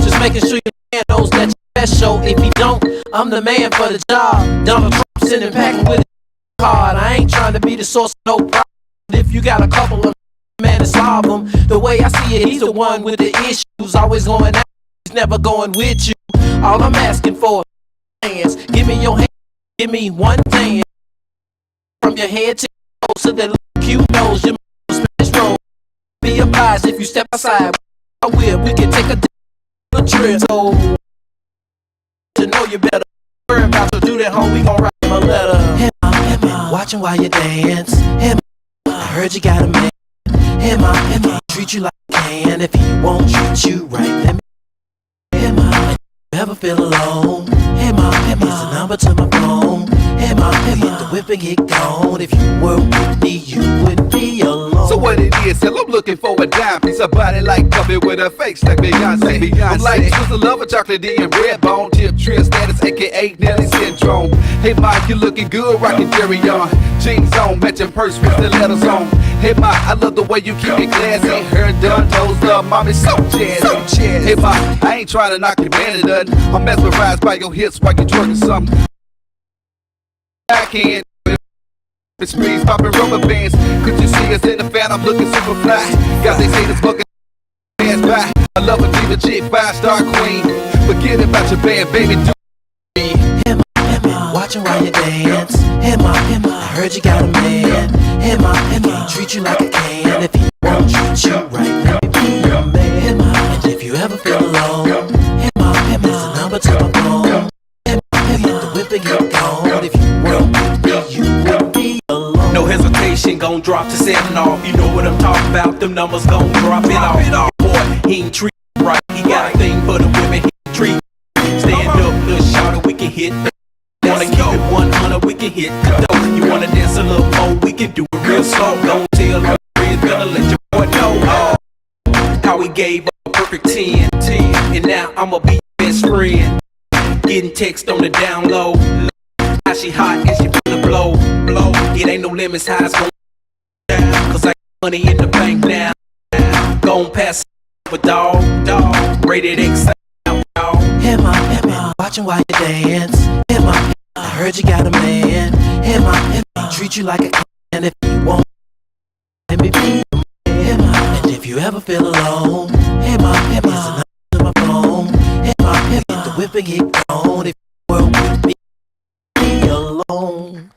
just making sure your man knows that you're special. If he don't, I'm the man for the job. Donald Trump sending packing with a card. I ain't trying to be the source of no problem. If you got a couple of man to solve them, the way I see it, he's the one with the issues. Always going out, he's never going with you. All I'm asking for is hands. Give me your hand, give me one thing. From your head to your toes, so that little cute nose, your smash roll. Be advised if you step aside, I will. We can take a trip. So, to know you better, worry about to do that, home. We gon' write him a letter. Watching while you dance. I heard you got a man. Treat you like a can if he won't treat you right. Let me ever feel alone. Here's the number to my phone. Get the whip and get gone. If you were with me, you would be alone. So what it is, hell, I'm looking for a dime piece of body like puppet with a face like Beyonce. I'm like Twister Lover, chocolate D and red bone. Tip trill status, aka Nelly syndrome. Hey Mike, you looking good, rockin' Jerry on. Jeans on, matching purse with the letters on. Hey Mike, I love the way you keep it classy. Hair done, toes up, mommy so jazzy. Hey Mike, I ain't trying to knock your man or nothing. I'm mesmerized by your hips while you twerking something. I can't It's breeze popping rubber bands. Could you see us in the phantom looking super fly? Got they say this fucking ass by. I love a diva chick, 5-star queen. Forget about your band, baby. Do me. Emma, watching while you dance. Emma, I heard you got a man. Emma, treat you like a can. If he won't treat you right, let me be your man. Emma, and if you ever feel alone, Emma, there's a number to my phone. Emma, hit the whip and get gone. If you weren't with me, you wouldn't be alone. No hesitation, gon' drop to 7 off. You know what I'm talking about, them numbers gon' drop it off. Boy, he ain't treat right. He got a thing for the women, he treat. Stand up, little shouter, we can hit. Wanna keep it 100, we can hit the dough. You wanna dance a little more, we can do it real slow. Don't tell her friends, gonna let your boy know how we gave up a perfect 10. And now I'ma be your best friend. Getting text on the down low. How she hot and she finna blow. It ain't no limits how it's going down. Cause I got money in the bank now. Gon' pass with dog. Rated X. Emma, watching while you dance. Emma, I heard you got a man. Emma, treat you like a can. If you won't, let me be your man. Emma, and if you ever feel alone, Emma, there's a number to my phone. Emma, hit the whip and get gone. If you weren't with me, be alone.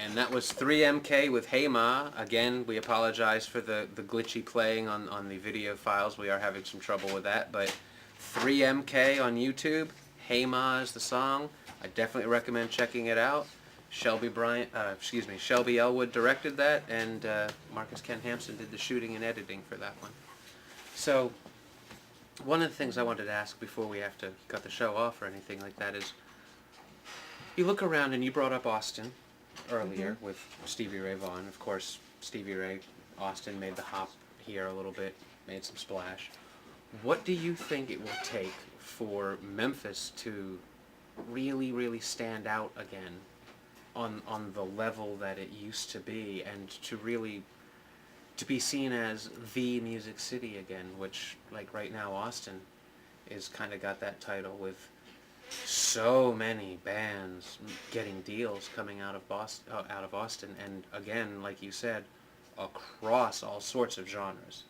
And that was 3MK with Hey Ma. Again, we apologize for the glitchy playing on the video files. We are having some trouble with that. But 3MK on YouTube. Hey Ma is the song. I definitely recommend checking it out. Shelby Elwood directed that, and Marcus Ken Hampson did the shooting and editing for that one. So, one of the things I wanted to ask before we have to cut the show off or anything like that is, you look around and you brought up Austin earlier with Stevie Ray Vaughan. Of course, Stevie Ray, Austin made the hop here a little bit, made some splash. What do you think it will take for Memphis to really, really stand out again on the level that it used to be, and to really to be seen as the music city again, which, like right now, Austin is kind of got that title with so many bands getting deals coming out of Austin, and again, like you said, across all sorts of genres.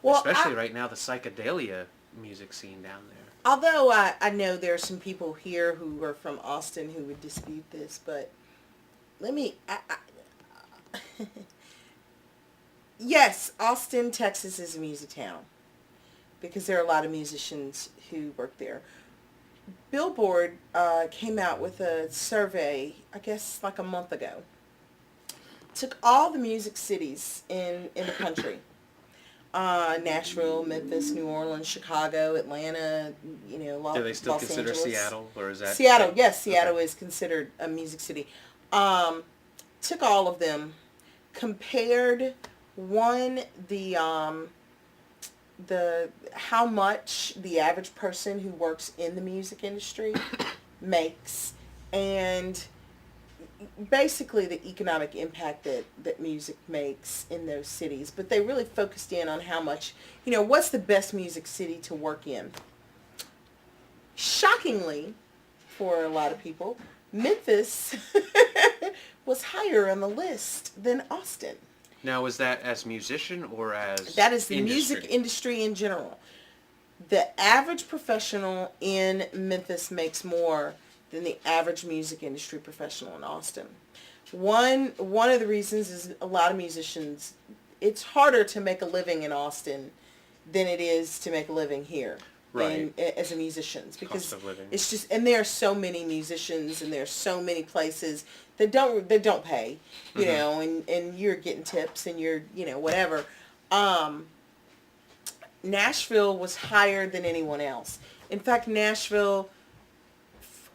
Especially right now, the psychedelia music scene down there. Although I know there are some people here who are from Austin who would dispute this, but let me... Yes, Austin, Texas is a music town because there are a lot of musicians who work there. Billboard came out with a survey, I guess like a month ago. Took all the music cities in the country. Nashville, Memphis, New Orleans, Chicago, Atlanta, Los Angeles. Do they still consider Seattle, or is that... Seattle, yes, Seattle is considered a music city. Took all of them, compared the how much the average person who works in the music industry makes, and basically the economic impact that music makes in those cities. But they really focused in on how much, what's the best music city to work in. Shockingly, for a lot of people, Memphis was higher on the list than Austin. Now, is that as musician or as That is the industry? music industry in general. The average professional in Memphis makes more than the average music industry professional in Austin. One of the reasons is a lot of musicians, it's harder to make a living in Austin than it is to make a living here. Right. As a musician, because Cost of living. it's just, and there are so many musicians and there are so many places that don't pay, you know, and you're getting tips and you're, whatever. Nashville was higher than anyone else. In fact, Nashville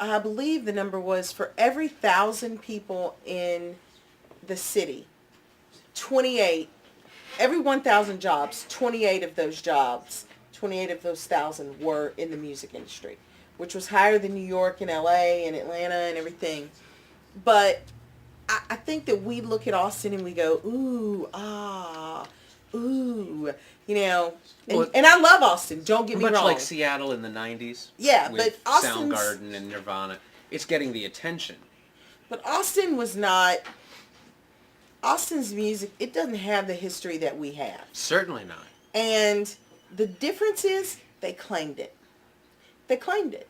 I believe the number was for every 1,000 people in the city, 28, every 1,000 jobs, 28 of those 1,000 were in the music industry, which was higher than New York and LA and Atlanta and everything. But I think that we look at Austin and we go, ooh, ooh, you know, and I love Austin, don't get me wrong. Much like Seattle in the 90s. Yeah, with but Austin's... Soundgarden and Nirvana. It's getting the attention. But Austin was not... Austin's music, it doesn't have the history that we have. Certainly not. And the difference is they claimed it. They claimed it.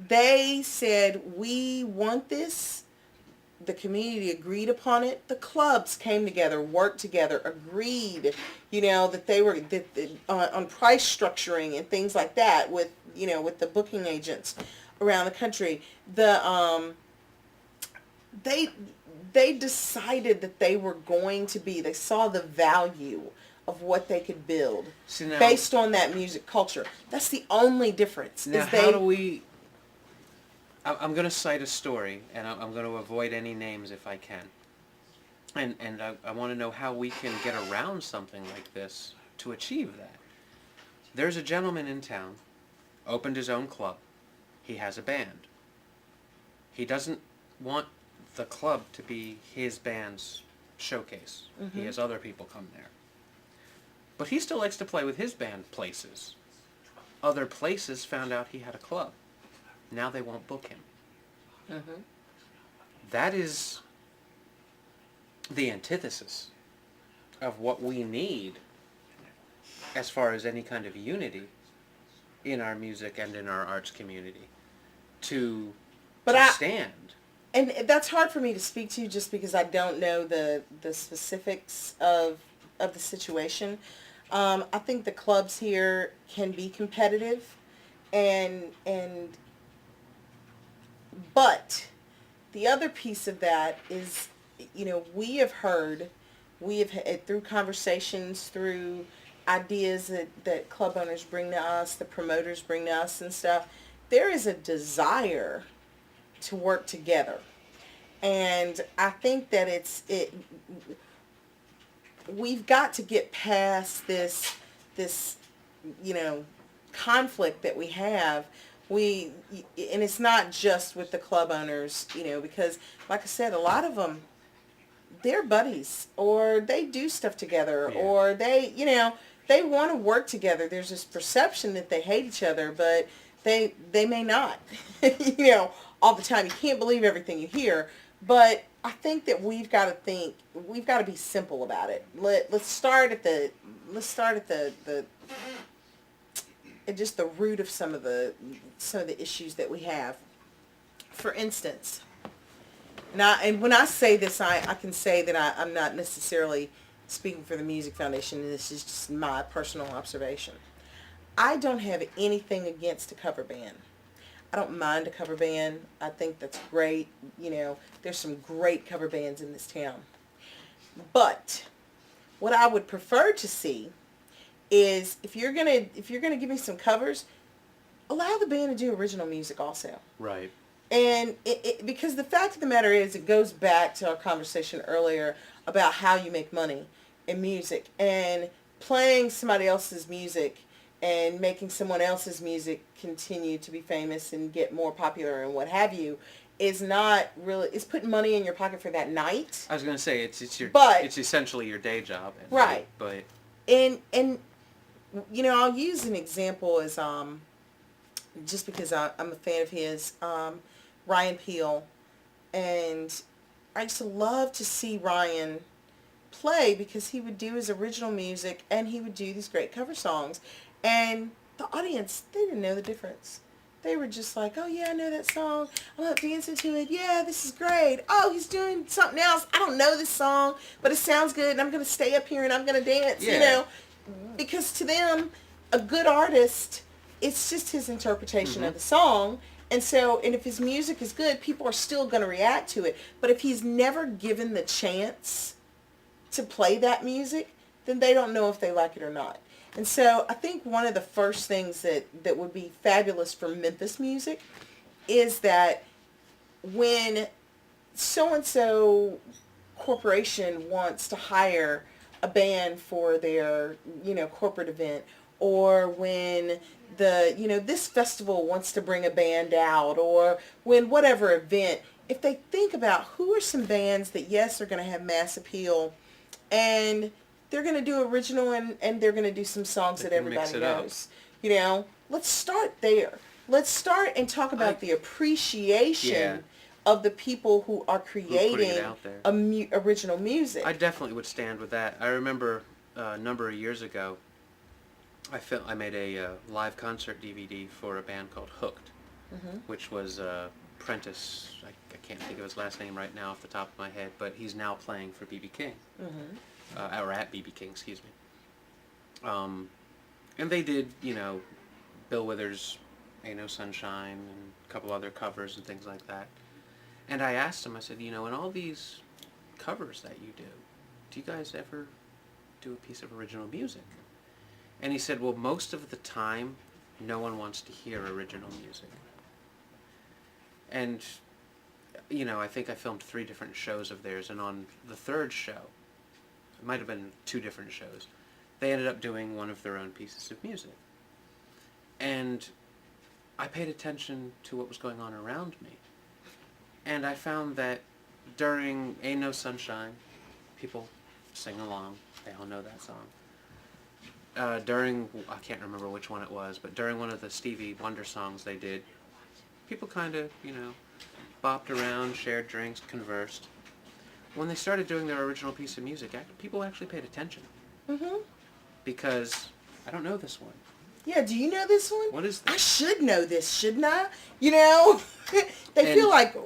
They said, we want this. The community agreed upon it. The clubs came together, worked together, agreed, you know, that they were on price structuring and things like that with, you know, with the booking agents around the country. They decided that they were going to be, they saw the value of what they could build based on that music culture. That's the only difference. Now, how do we... I'm going to cite a story, and I'm going to avoid any names if I can. And I want to know how we can get around something like this to achieve that. There's a gentleman in town, opened his own club. He has a band. He doesn't want the club to be his band's showcase. Mm-hmm. He has other people come there. But he still likes to play with his band places. Other places found out he had a club. Now they won't book him. Mm-hmm. That is the antithesis of what we need as far as any kind of unity in our music and in our arts community to stand. And that's hard for me to speak to just because I don't know the specifics of the situation. I think the clubs here can be competitive but the other piece of that is, you know, we have had through conversations, through ideas that club owners bring to us, the promoters bring to us and stuff, there is a desire to work together. And I think that we've got to get past this, you know, conflict that we have. And it's not just with the club owners, you know, because like I said, a lot of them, they're buddies, or they do stuff together, or they, you know, they want to work together. There's this perception that they hate each other, but they may not, you know, all the time. You can't believe everything you hear, but I think that we've got to be simple about it. Let's start at just the root of some of the issues that we have. For instance, and when I say this, I can say that I'm not necessarily speaking for the Music Foundation. This is just my personal observation. I don't have anything against a cover band. I don't mind a cover band. I think that's great. You know, there's some great cover bands in this town. But what I would prefer to see is if you're gonna give me some covers, allow the band to do original music also. Right. And because the fact of the matter is, it goes back to our conversation earlier about how you make money in music, and playing somebody else's music and making someone else's music continue to be famous and get more popular and what have you is not really, it's putting money in your pocket for that night. I was going to say it's essentially your day job. Right. But and you know, I'll use an example as just because I'm a fan of his, Ryan Peele, and I used to love to see Ryan play because he would do his original music and he would do these great cover songs, and the audience, they didn't know the difference. They were just like, oh yeah, I know that song, I'm up dancing to it, yeah, this is great, oh, he's doing something else, I don't know this song, but it sounds good and I'm going to stay up here and I'm going to dance, you know, because to them, a good artist, it's just his interpretation of the song. And if his music is good, people are still going to react to it. But if he's never given the chance to play that music, then they don't know if they like it or not. And so I think one of the first things that would be fabulous for Memphis music is that when so-and-so corporation wants to hire a band for their, corporate event, or when this festival wants to bring a band out, or when whatever event, if they think about who are some bands that, yes, are going to have mass appeal, and they're going to do original, and they're going to do some songs that everybody knows. Let's start there. Let's start and talk about the appreciation of the people who are creating original music. I definitely would stand with that. I remember a number of years ago, I made a live concert DVD for a band called Hooked, which was Prentice. I can't think of his last name right now off the top of my head, but he's now playing for B.B. King, or at B.B. King, excuse me. And they did, Bill Withers' Ain't No Sunshine, and a couple other covers and things like that. And I asked him, I said, in all these covers that you do you guys ever do a piece of original music? And he said, well, most of the time, no one wants to hear original music. And, I think I filmed 3 different shows of theirs, and on the 3rd show, it might have been 2 different shows, they ended up doing one of their own pieces of music. And I paid attention to what was going on around me. And I found that during Ain't No Sunshine, people sing along. They all know that song. During, I can't remember which one it was, but during one of the Stevie Wonder songs they did, people kind of, bopped around, shared drinks, conversed. When they started doing their original piece of music, people actually paid attention. Because I don't know this one. Yeah, do you know this one? What is this? I should know this, shouldn't I? They feel like,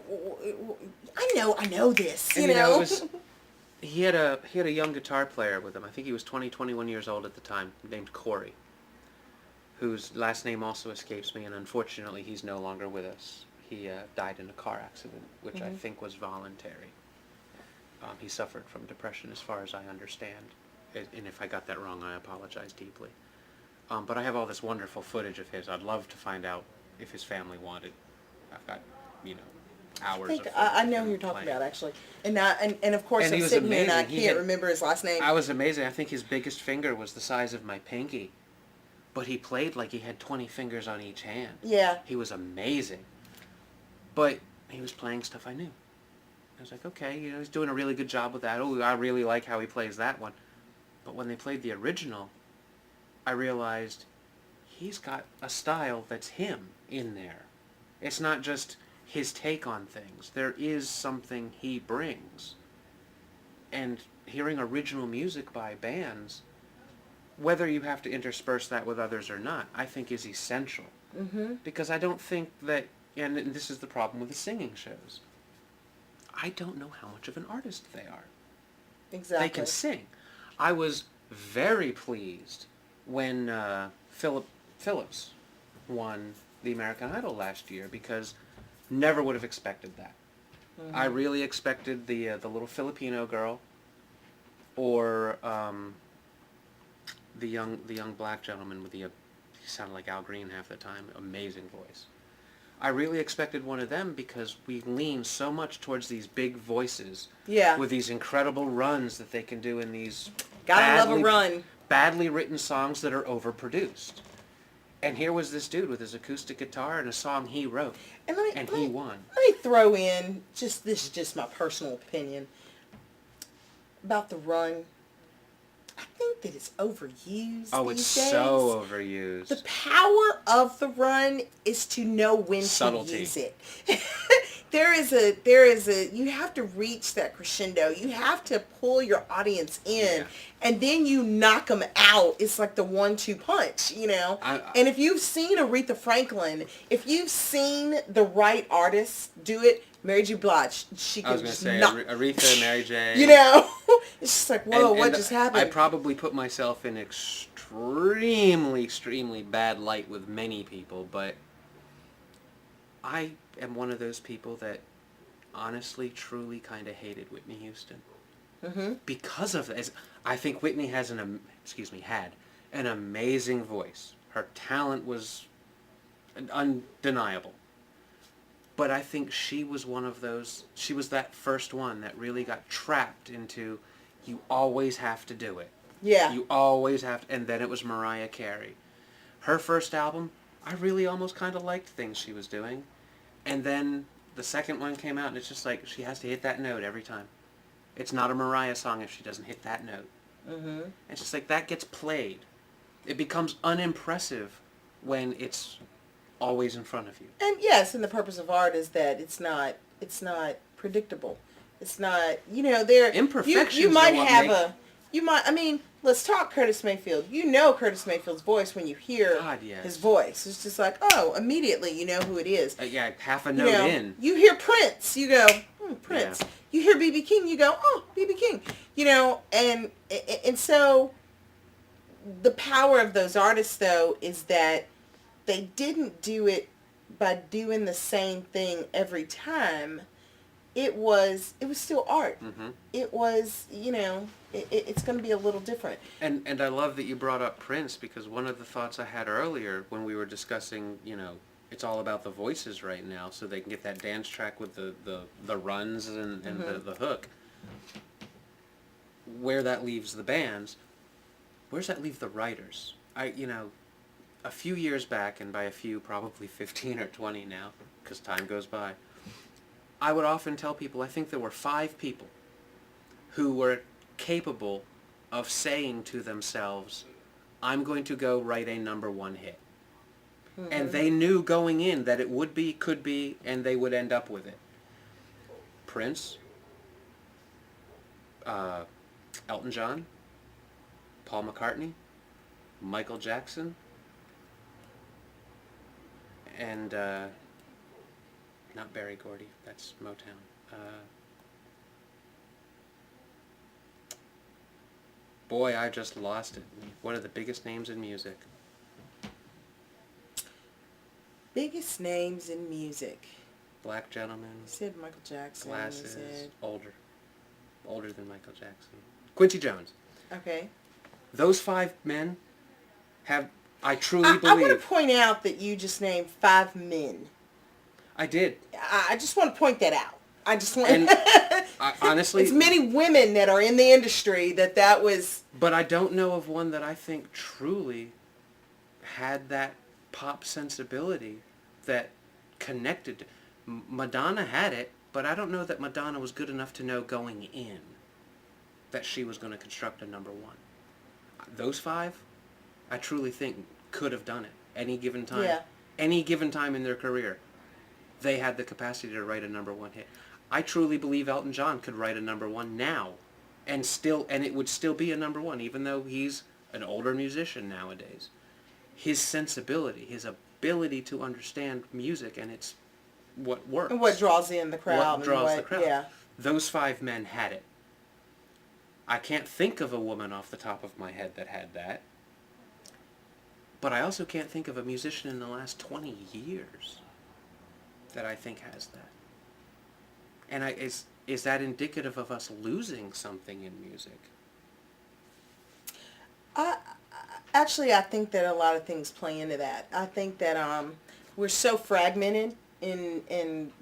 I know this, and, it was, he had a young guitar player with him. I think he was 21 years old at the time, named Corey, whose last name also escapes me, and unfortunately he's no longer with us. He died in a car accident, which I think was voluntary. He suffered from depression, as far as I understand. And if I got that wrong, I apologize deeply. But I have all this wonderful footage of his. I'd love to find out if his family wanted. I've got, hours of footage. I know who you're talking about, actually. And of course, And I'm he was sitting here and I amazing. can't remember his last name. I was amazing. I think his biggest finger was the size of my pinky. But he played like he had 20 fingers on each hand. Yeah. He was amazing. But he was playing stuff I knew. I was like, okay, he's doing a really good job with that. Oh, I really like how he plays that one. But when they played the original, I realized he's got a style that's him in there. It's not just his take on things. There is something he brings. And hearing original music by bands, whether you have to intersperse that with others or not, I think is essential. Because I don't think that, and this is the problem with the singing shows, I don't know how much of an artist they are. Exactly. They can sing. I was very pleased when Philip Phillips won the American Idol last year, because never would have expected that. I really expected the little Filipino girl, or the young black gentleman with he sounded like Al Green half the time, amazing voice. I really expected one of them, because we lean so much towards these big voices, with these incredible runs that they can do in these Gotta love a run. badly written songs that are overproduced. And here was this dude with his acoustic guitar and a song he wrote, and he won. Let me throw in, this is just my personal opinion, about the run. I think that it's overused Oh, these it's days. so overused. The power of the run is to know when Subtlety. to use it. there is a, you have to reach that crescendo. You have to pull your audience in, and then you knock them out. It's like the 1-2 punch, and if you've seen Aretha Franklin, if you've seen the right artists do it, Mary J. Blige, she can I was going to just say, knock, Aretha, Mary J. It's just like, whoa, what just happened? I probably put myself in extremely bad light with many people, but I am one of those people that honestly, truly kind of hated Whitney Houston. Because of this. I think Whitney had an amazing voice. Her talent was undeniable. But I think she was she was that first one that really got trapped into, you always have to do it. Yeah. You always have to, and then it was Mariah Carey. Her first album, I really almost kind of liked things she was doing. And then the second one came out, and it's just like, she has to hit that note every time. It's not a Mariah song if she doesn't hit that note. Mm-hmm. It's just like, that gets played. It becomes unimpressive when it's always in front of you. And yes, and the purpose of art is that it's not predictable. It's not, there Imperfections you might are what have make- let's talk Curtis Mayfield. You know Curtis Mayfield's voice when you hear God, yes. his voice. It's just like, oh, immediately you know who it is. Yeah, half a note in. You hear Prince, you go, Prince. Yeah. You hear B.B. King, you go, oh, B.B. King. And so the power of those artists, though, is that they didn't do it by doing the same thing every time. It was still art. Mm-hmm. It was, it's going to be a little different. And I love that you brought up Prince, because one of the thoughts I had earlier when we were discussing, it's all about the voices right now, so they can get that dance track with the runs and the hook. Where that leaves the bands, where's that leave the writers? A few years back, and by a few, probably 15 or 20 now, because time goes by, I would often tell people, I think there were 5 people who were capable of saying to themselves, I'm going to go write a number 1 hit. Mm-hmm. And they knew going in that it would be, could be, and they would end up with it. Prince, Elton John, Paul McCartney, Michael Jackson, and not Berry Gordy, that's Motown. Boy, I just lost it. One of the biggest names in music. Biggest names in music. Black gentleman. You said Michael Jackson. Glasses. You said... Older than Michael Jackson. Quincy Jones. Okay. Those 5 men have, I truly I believe... want to point out that you just named 5 men. I did. I just want to point that out. I just want... And honestly... It's many women that are in the industry that was... But I don't know of one that I think truly had that pop sensibility that connected. Madonna had it, but I don't know that Madonna was good enough to know going in that she was going to construct a number 1. Those 5, I truly think could have done it any given time. Yeah. Any given time in their career. They had the capacity to write a number 1 hit. I truly believe Elton John could write a number 1 now, and it would still be a number 1, even though he's an older musician nowadays. His sensibility, his ability to understand music, and it's what works. And what draws in the crowd. What draws the crowd. Yeah. Those 5 men had it. I can't think of a woman off the top of my head that had that. But I also can't think of a musician in the last 20 years that I think has that. And is that indicative of us losing something in music? Actually, I think that a lot of things play into that. I think that we're so fragmented in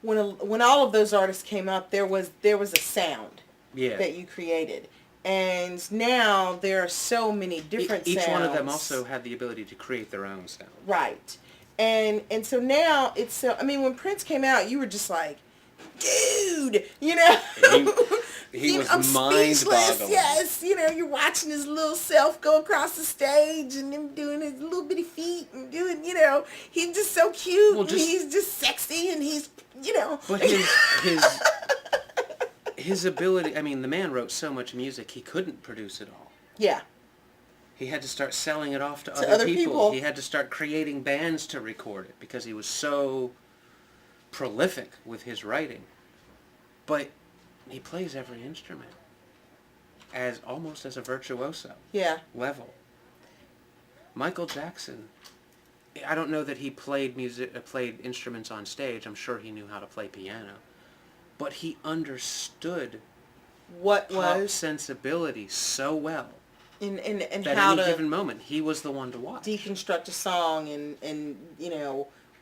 when all of those artists came up, there was a sound that you created. And now there are so many different sounds. Each one of them also had the ability to create their own sound. Right. And so now it's so, when Prince came out, you were just like, dude, He was I'm mind-boggling. speechless. Yes, you're watching his little self go across the stage and him doing his little bitty feet and doing, he's just so cute and he's just sexy and he's, But his ability, the man wrote so much music, he couldn't produce it all. Yeah. He had to start selling it off to other people. He had to start creating bands to record it because he was so prolific with his writing. But he plays every instrument almost as a virtuoso level. Michael Jackson, I don't know that he played instruments on stage. I'm sure he knew how to play piano. But he understood pop sensibility so well. And that how any to given moment he was the one to watch. deconstruct a song and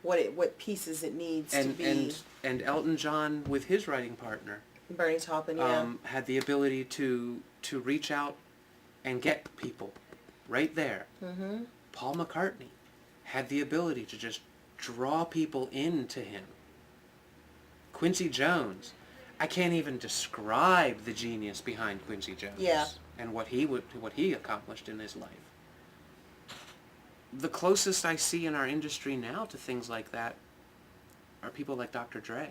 what pieces it needs to be. And Elton John with his writing partner Bernie Taupin, had the ability to reach out and get people right there. Mm-hmm. Paul McCartney had the ability to just draw people into him. Quincy Jones, I can't even describe the genius behind Quincy Jones and what he accomplished in his life. The closest I see in our industry now to things like that are people like Dr. Dre,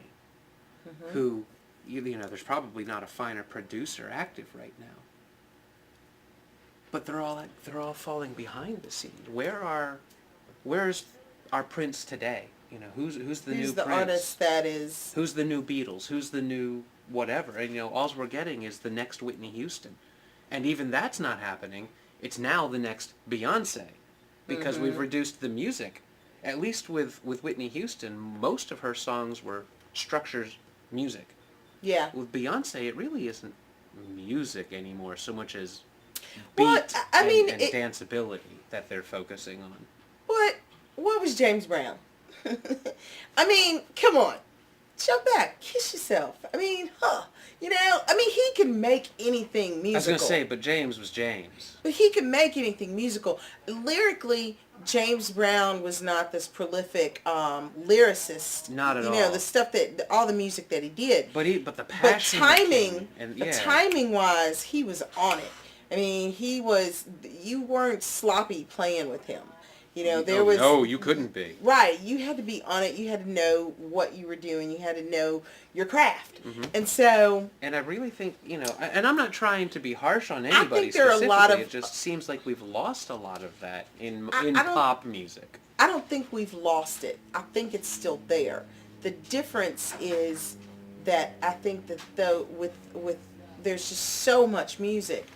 who, you know, there's probably not a finer producer active right now. But they're all falling behind the scene. Where's our Prince today? You know, who's the new Prince? Who's the artist that is? Who's the new Beatles? Who's the new whatever? And, you know, all we're getting is the next Whitney Houston. And even that's not happening. It's now the next Beyonce. Because we've reduced the music. At least with Whitney Houston, most of her songs were structures music. Yeah. With Beyonce, it really isn't music anymore so much as beat and danceability that they're focusing on. What was James Brown? I mean, come on. Jump back. Kiss yourself. I mean, you know, I mean, he can make anything musical. I was going to say, but James was James. But he can make anything musical. Lyrically, James Brown was not this prolific lyricist. Not at all. You know, the stuff all the music that he did. But the passion. Timing wise, he was on it. I mean, you weren't sloppy playing with him. You know, No, you couldn't be. Right. You had to be on it. You had to know what you were doing. You had to know your craft. Mm-hmm. And so... And I really think, you know, and I'm not trying to be harsh on anybody. I think there are a lot of... It just seems like we've lost a lot of that in pop music. I don't think we've lost it. I think it's still there. The difference is that I think that though with there's just so much music,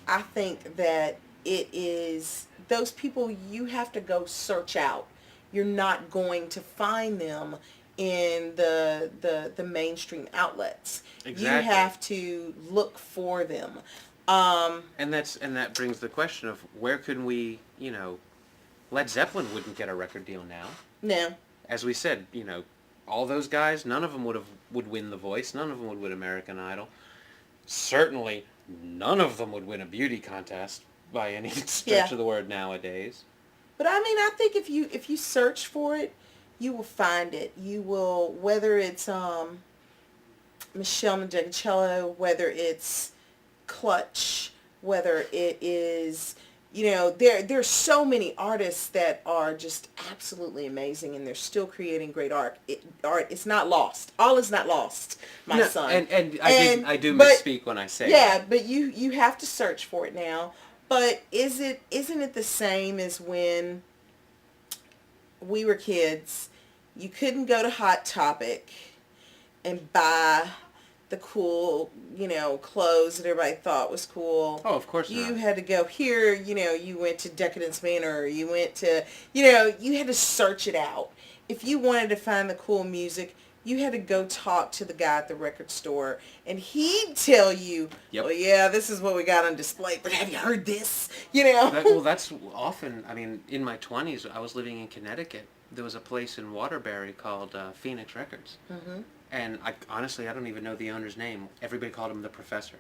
I think that it is... Those people you have to go search out. You're not going to find them in the mainstream outlets. Exactly. You have to look for them. And that brings the question of where can we, you know, Led Zeppelin wouldn't get a record deal now. No. As we said, you know, all those guys, none of them would win The Voice. None of them would win American Idol. Certainly, none of them would win a beauty contest by any stretch of the word nowadays. But I mean, I think if you search for it, you will find it. You will, whether it's Michelle Mangiacello, whether it's Clutch, whether it is, you know, there's so many artists that are just absolutely amazing, and they're still creating great art. It's not lost. All is not lost, my son. And I do misspeak when I say that. Yeah, but you have to search for it now. But isn't it the same as when we were kids? You couldn't go to Hot Topic and buy the cool, you know, clothes that everybody thought was cool. Oh, of course not. You had to go here, you know, you went to Decadence Manor, or you went to, you know, you had to search it out. If you wanted to find the cool music, you had to go talk to the guy at the record store, and he'd tell you, well, yeah, this is what we got on display, but have you heard this? You know? That's often, I mean, in my 20s, I was living in Connecticut. There was a place in Waterbury called Phoenix Records. Mm-hmm. And honestly, I don't even know the owner's name. Everybody called him the Professor.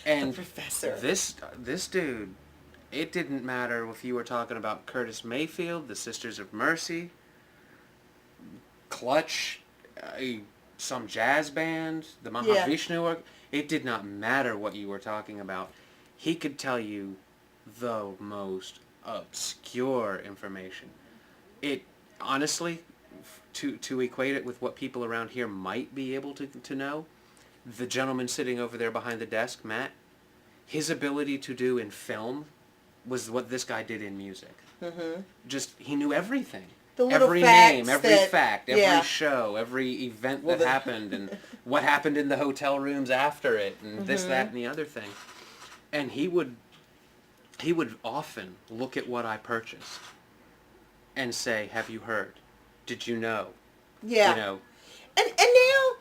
And the Professor. This dude, it didn't matter if you were talking about Curtis Mayfield, the Sisters of Mercy, Clutch, some jazz band, the Mahavishnu, it did not matter what you were talking about. He could tell you the most obscure information. It, honestly, to equate it with what people around here might be able to know, the gentleman sitting over there behind the desk, Matt, his ability to do in film was what this guy did in music. Mm-hmm. Just, he knew everything. Every name, every fact, every show, every event that happened, and what happened in the hotel rooms after it, and this, that, and the other thing. And he would often look at what I purchased and say, have you heard? Did you know? Yeah. You know. And now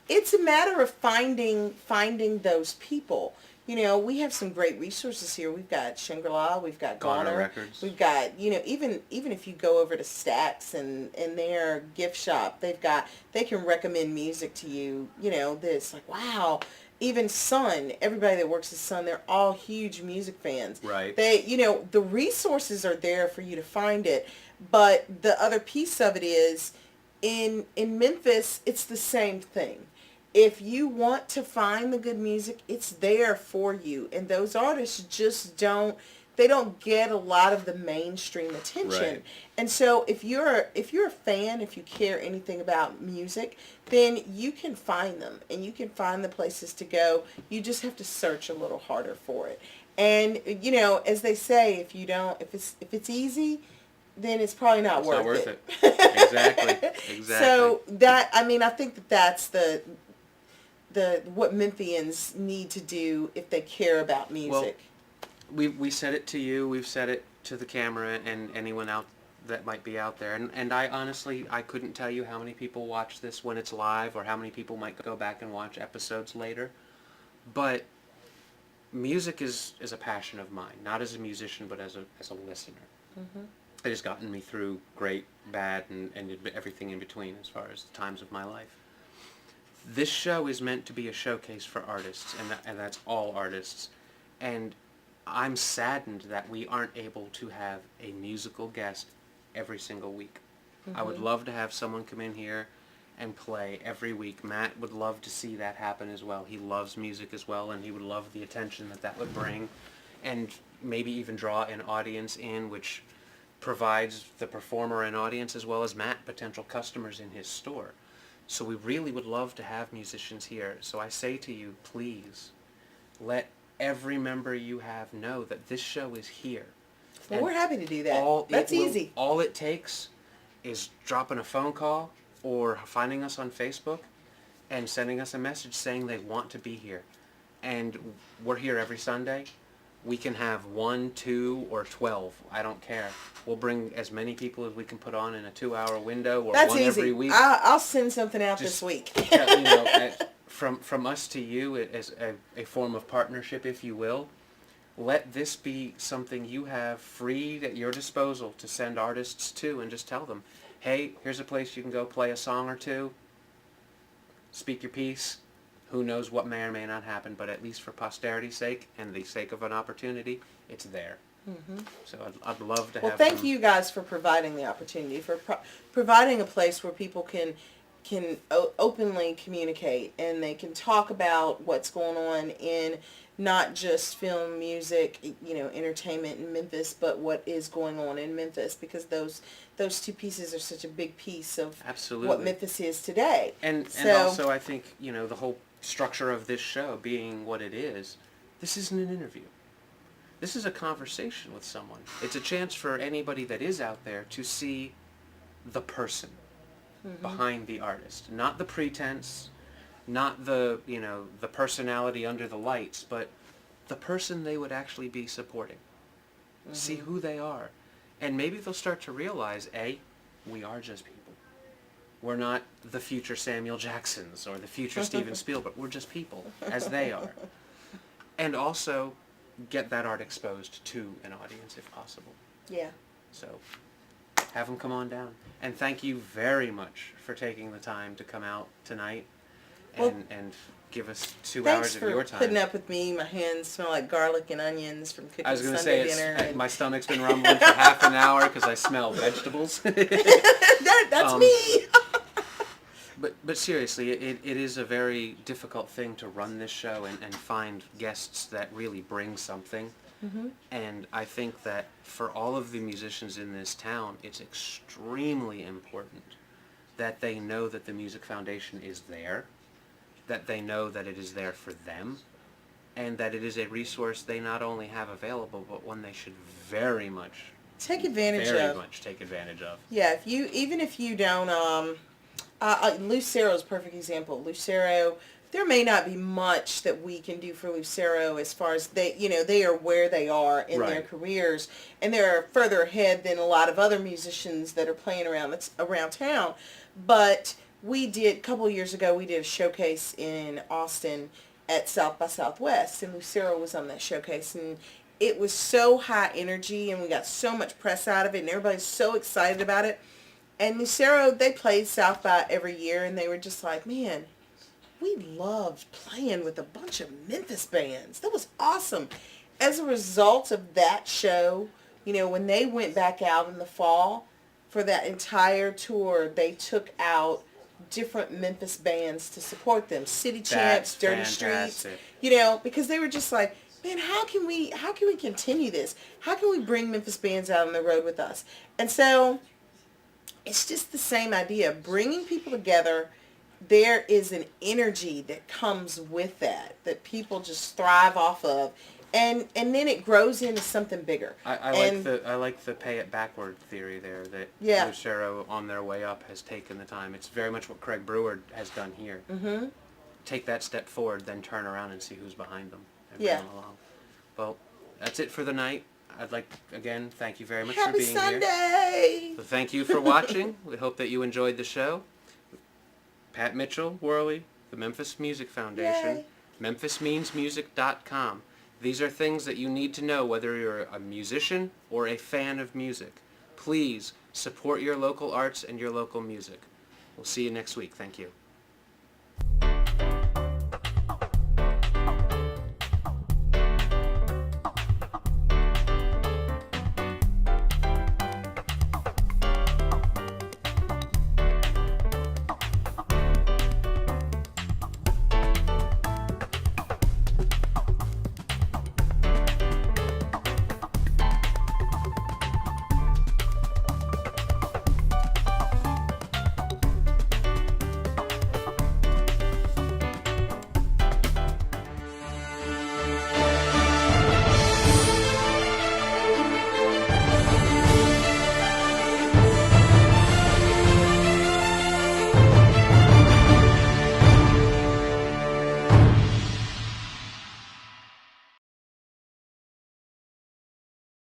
it's a matter of finding those people. You know, we have some great resources here. We've got Shangri-La, we've got Garner Garner, Records. we've got, you know, even if you go over to Stax and their gift shop, they can recommend music to you, you know, that's like, wow. Even Sun, everybody that works at Sun, they're all huge music fans. Right. They, you know, the resources are there for you to find it, but the other piece of it is, in Memphis, it's the same thing. If you want to find the good music, it's there for you. And those artists just don't get a lot of the mainstream attention. Right. And so if you're a fan, if you care anything about music, then you can find them and you can find the places to go. You just have to search a little harder for it. And you know, as they say, if it's easy, then it's probably not worth it. Exactly. So that, I mean, I think that's the what Memphians need to do if they care about music. Well, we said it to you, we've said it to the camera and anyone out that might be out there. And I honestly, I couldn't tell you how many people watch this when it's live or how many people might go back and watch episodes later. But music is a passion of mine, not as a musician, but as a listener. Mm-hmm. It has gotten me through great, bad, and everything in between as far as the times of my life. This show is meant to be a showcase for artists, and that's all artists. And I'm saddened that we aren't able to have a musical guest every single week. Mm-hmm. I would love to have someone come in here and play every week. Matt would love to see that happen as well. He loves music as well, and he would love the attention that would bring, and maybe even draw an audience in, which provides the performer an audience as well as Matt potential customers in his store. So we really would love to have musicians here. So I say to you, please, let every member you have know that this show is here. Well, we're happy to do that. That's easy. All it takes is dropping a phone call or finding us on Facebook and sending us a message saying they want to be here. And we're here every Sunday. We can have 1, 2, or 12. I don't care. We'll bring as many people as we can put on in a 2-hour window, or That's one easy. every week. I'll send something out Just this week. You know, from us to you as a form of partnership, if you will. Let this be something you have free at your disposal to send artists to, and just tell them, hey, here's a place you can go play a song or two, speak your piece. Who knows what may or may not happen, but at least for posterity's sake and the sake of an opportunity, it's there. Mm-hmm. So I'd love to have. Well, thank you guys for providing the opportunity, for providing a place where people can openly communicate and they can talk about what's going on in not just film, music, you know, entertainment in Memphis, but what is going on in Memphis, because those two pieces are such a big piece of Absolutely. What Memphis is today. And also I think, you know, the whole structure of this show being what it is, this isn't an interview. This is a conversation with someone. It's a chance for anybody that is out there to see the person behind the artist, not the pretense, not the, you know, the personality under the lights, but the person they would actually be supporting. See who they are. And maybe they'll start to realize, we are just people. We're not the future Samuel Jacksons or the future Steven Spielberg. We're just people, as they are. And also get that art exposed to an audience if possible. Yeah. So have them come on down. And thank you very much for taking the time to come out tonight and give us 2 hours of your Thanks for time. putting up with me. My hands smell like garlic and onions from cooking I was going to Sunday say, dinner. my stomach's been rumbling for half an hour because I smell vegetables. That's me. But seriously, it is a very difficult thing to run this show and find guests that really bring something. Mm-hmm. And I think that for all of the musicians in this town, it's extremely important that they know that the Music Foundation is there, that they know that it is there for them, and that it is a resource they not only have available, but one they should very much take advantage of. Yeah, even if you don't, Lucero is a perfect example. Lucero, there may not be much that we can do for Lucero as far as they are where they are in their careers, and they're further ahead than a lot of other musicians that are playing around town. But we did, a couple of years ago, we did a showcase in Austin, at South by Southwest, and Lucero was on that showcase, and it was so high energy, and we got so much press out of it, and everybody's so excited about it. And Lucero, they played South by every year, and they were just like, man, we loved playing with a bunch of Memphis bands. That was awesome. As a result of that show, you know, when they went back out in the fall for that entire tour, they took out different Memphis bands to support them. City Champs, Dirty Streets, you know, because they were just like, man, how can we continue this? How can we bring Memphis bands out on the road with us? And so it's just the same idea, bringing people together. There is an energy that comes with that people just thrive off of. And then it grows into something bigger. I like the pay it backward theory there that Lucero on their way up has taken the time. It's very much what Craig Brewer has done here. Mm-hmm. Take that step forward, then turn around and see who's behind them and bring them along. Well, that's it for the night. I'd like to, again, thank you very much for being Sunday! Here. So thank you for watching. We hope that you enjoyed the show. Pat Mitchell, Worley, the Memphis Music Foundation, memphismeansmusic.com. These are things that you need to know whether you're a musician or a fan of music. Please support your local arts and your local music. We'll see you next week. Thank you.